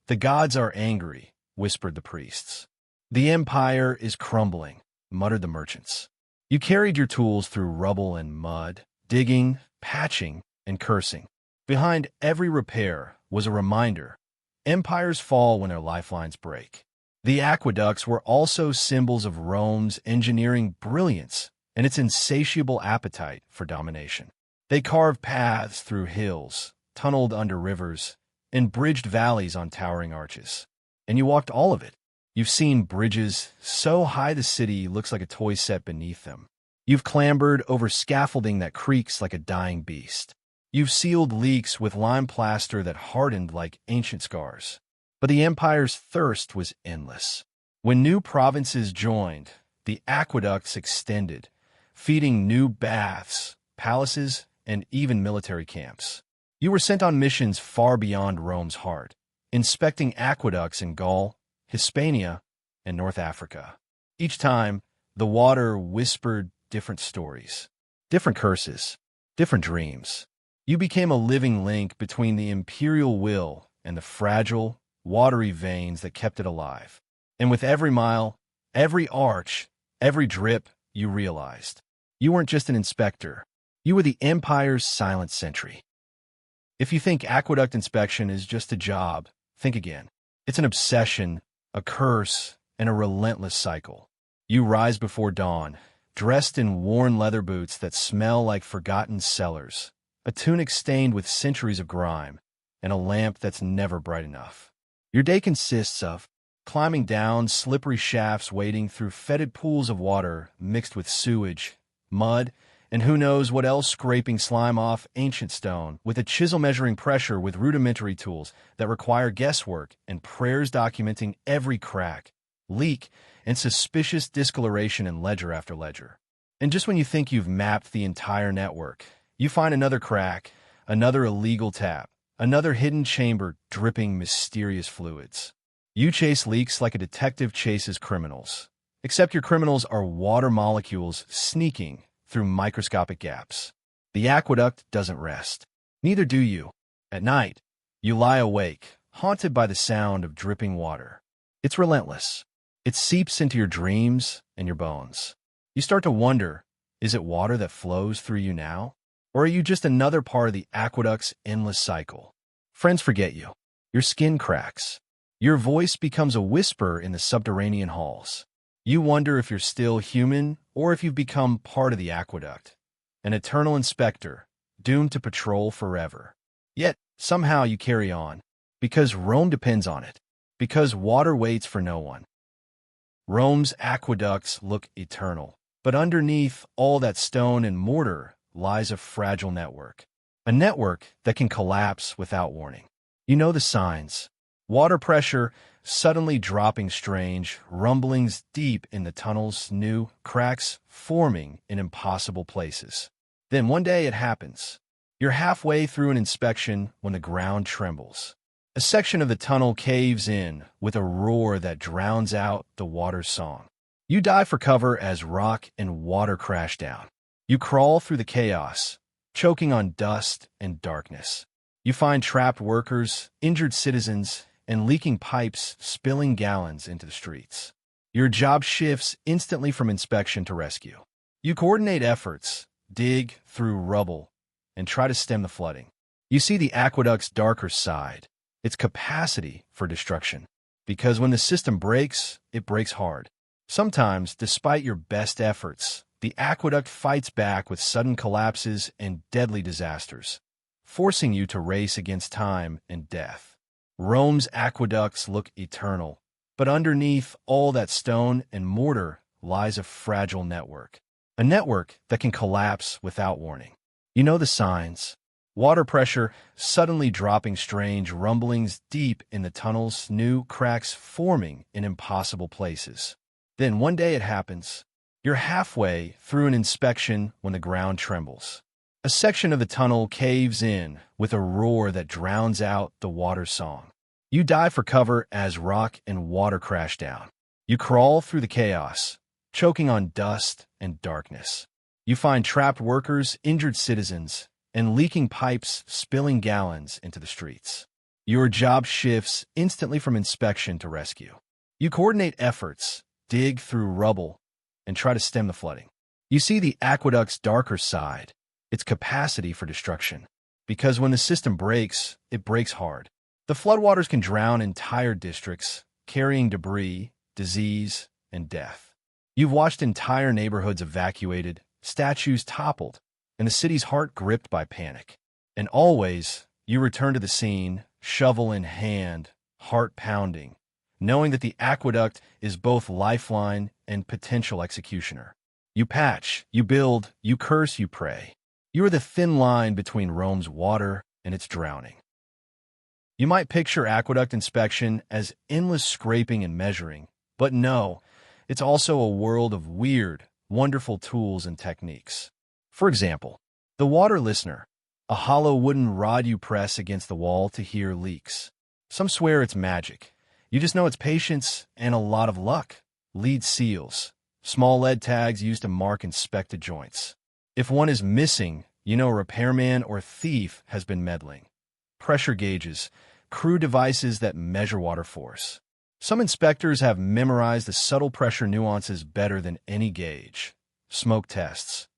"The gods are angry," whispered the priests. "The empire is crumbling," muttered the merchants. You carried your tools through rubble and mud, digging, patching, and cursing. Behind every repair was a reminder: empires fall when their lifelines break. The aqueducts were also symbols of Rome's engineering brilliance and its insatiable appetite for domination. They carved paths through hills, tunneled under rivers, and bridged valleys on towering arches. And you walked all of it. You've seen bridges so high the city looks like a toy set beneath them. You've clambered over scaffolding that creaks like a dying beast. You've sealed leaks with lime plaster that hardened like ancient scars. But the empire's thirst was endless. When new provinces joined, the aqueducts extended, feeding new baths, palaces, and even military camps. You were sent on missions far beyond Rome's heart, inspecting aqueducts in Gaul, Hispania, and North Africa. Each time, the water whispered different stories, different curses, different dreams. You became a living link between the imperial will and the fragile, watery veins that kept it alive. And with every mile, every arch, every drip, you realized You weren't just an inspector. You were the empire's silent sentry. If you think aqueduct inspection is just a job, think again. It's an obsession, a curse, and a relentless cycle. You rise before dawn, dressed in worn leather boots that smell like forgotten cellars, a tunic stained with centuries of grime, and a lamp that's never bright enough. Your day consists of climbing down slippery shafts wading through fetid pools of water mixed with sewage, mud, and who knows what else, scraping slime off ancient stone with a chisel measuring pressure with rudimentary tools that require guesswork and prayers documenting every crack, leak, and suspicious discoloration in ledger after ledger. And just when you think you've mapped the entire network, you find another crack, another illegal tap, another hidden chamber dripping mysterious fluids. You chase leaks like a detective chases criminals, except your criminals are water molecules sneaking through microscopic gaps. The aqueduct doesn't rest. Neither do you. At night, you lie awake, haunted by the sound of dripping water. It's relentless. It seeps into your dreams and your bones. You start to wonder, is it water that flows through you now? Or are you just another part of the aqueduct's endless cycle? Friends forget you. Your skin cracks. Your voice becomes a whisper in the subterranean halls. You wonder if you're still human or if you've become part of the aqueduct, an eternal inspector, doomed to patrol forever. Yet, somehow you carry on, because Rome depends on it, because water waits for no one. Rome's aqueducts look eternal, but underneath all that stone and mortar lies a fragile network, a network that can collapse without warning. You know the signs. Water pressure suddenly dropping, strange rumblings deep in the tunnels, new cracks forming in impossible places. Then one day it happens. You're halfway through an inspection when the ground trembles. A section of the tunnel caves in with a roar that drowns out the water's song. You dive for cover as rock and water crash down. You crawl through the chaos, choking on dust and darkness. You find trapped workers, injured citizens, and leaking pipes spilling gallons into the streets. Your job shifts instantly from inspection to rescue. You coordinate efforts, dig through rubble, and try to stem the flooding. You see the aqueduct's darker side, its capacity for destruction. Because when the system breaks, it breaks hard. Sometimes, despite your best efforts, the aqueduct fights back with sudden collapses and deadly disasters, forcing you to race against time and death. Rome's aqueducts look eternal, but underneath all that stone and mortar lies a fragile network, a network that can collapse without warning. You know the signs. Water pressure suddenly dropping, strange rumblings deep in the tunnels, new cracks forming in impossible places. Then one day it happens. You're halfway through an inspection when the ground trembles. A section of the tunnel caves in with a roar that drowns out the water's song. You dive for cover as rock and water crash down. You crawl through the chaos, choking on dust and darkness. You find trapped workers, injured citizens, and leaking pipes spilling gallons into the streets. Your job shifts instantly from inspection to rescue. You coordinate efforts, dig through rubble, and try to stem the flooding. You see the aqueduct's darker side, its capacity for destruction. Because when the system breaks, it breaks hard. The floodwaters can drown entire districts, carrying debris, disease, and death. You've watched entire neighborhoods evacuated, statues toppled, and the city's heart gripped by panic. And always, you return to the scene, shovel in hand, heart pounding, knowing that the aqueduct is both lifeline and potential executioner. You patch, you build, you curse, you pray. You are the thin line between Rome's water and its drowning. You might picture aqueduct inspection as endless scraping and measuring, but no, it's also a world of weird, wonderful tools and techniques. For example, the water listener, a hollow wooden rod you press against the wall to hear leaks. Some swear it's magic. You just know it's patience and a lot of luck. Lead seals, small lead tags used to mark inspected joints. If one is missing, you know a repairman or thief has been meddling. Pressure gauges, crude devices that measure water force. Some inspectors have memorized the subtle pressure nuances better than any gauge. Smoke tests,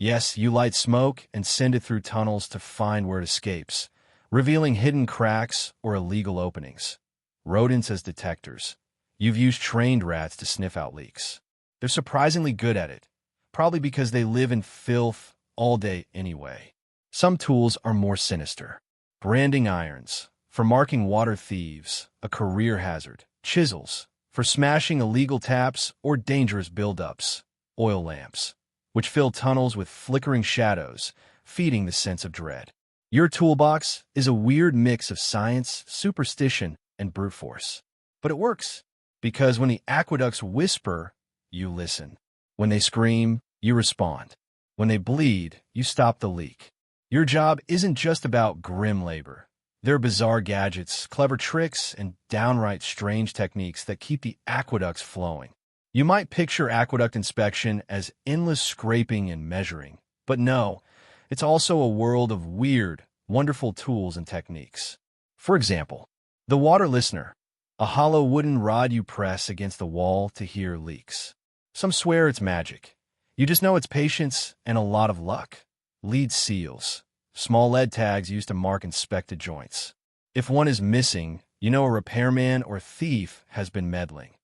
Yes, you light smoke and send it through tunnels to find where it escapes, revealing hidden cracks or illegal openings. Rodents as detectors. You've used trained rats to sniff out leaks. They're surprisingly good at it, probably because they live in filth all day anyway. Some tools are more sinister. Branding irons, for marking water thieves, a career hazard. Chisels, for smashing illegal taps or dangerous buildups. Oil lamps, which fill tunnels with flickering shadows, feeding the sense of dread. Your toolbox is a weird mix of science, superstition, and brute force. But it works, because when the aqueducts whisper, you listen. When they scream, you respond. When they bleed, you stop the leak. Your job isn't just about grim labor. There are bizarre gadgets, clever tricks, and downright strange techniques that keep the aqueducts flowing. You might picture aqueduct inspection as endless scraping and measuring, but no, it's also a world of weird, wonderful tools and techniques. For example, the water listener, a hollow wooden rod you press against the wall to hear leaks. Some swear it's magic. You just know it's patience and a lot of luck. Lead seals, small lead tags used to mark inspected joints. If one is missing, you know a repairman or thief has been meddling.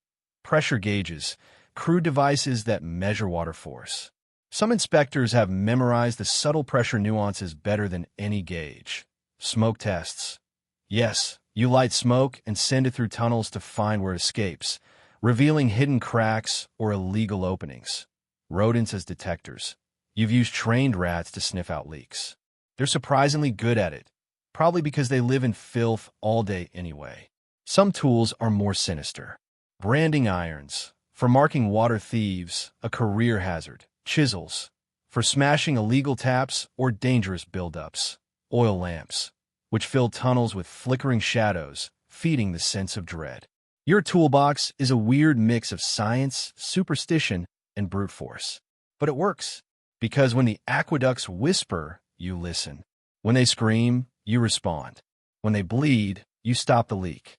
Pressure gauges, crude devices that measure water force. Some inspectors have memorized the subtle pressure nuances better than any gauge. Smoke tests. Yes, you light smoke and send it through tunnels to find where it escapes, revealing hidden cracks or illegal openings. Rodents as detectors. You've used trained rats to sniff out leaks. They're surprisingly good at it, probably because they live in filth all day anyway. Some tools are more sinister. Branding irons, for marking water thieves, a career hazard. Chisels, for smashing illegal taps or dangerous buildups. Oil lamps, which fill tunnels with flickering shadows, feeding the sense of dread. Your toolbox is a weird mix of science, superstition, and brute force. But it works, because when the aqueducts whisper, you listen. When they scream, you respond. When they bleed, you stop the leak.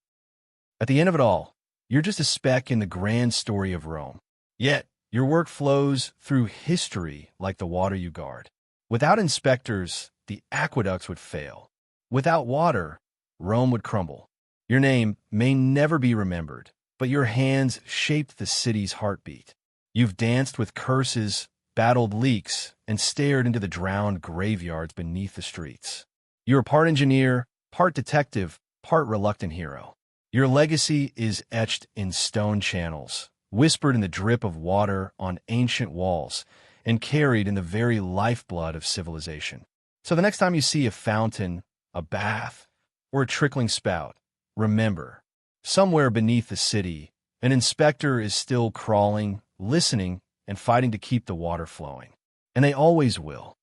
At the end of it all, you're just a speck in the grand story of Rome. Yet, your work flows through history like the water you guard. Without inspectors, the aqueducts would fail. Without water, Rome would crumble. Your name may never be remembered, but your hands shaped the city's heartbeat. You've danced with curses, battled leaks, and stared into the drowned graveyards beneath the streets. You're part engineer, part detective, part reluctant hero. Your legacy is etched in stone channels, whispered in the drip of water on ancient walls, and carried in the very lifeblood of civilization. So the next time you see a fountain, a bath, or a trickling spout, remember, somewhere beneath the city, an inspector is still crawling, listening, and fighting to keep the water flowing. And they always will.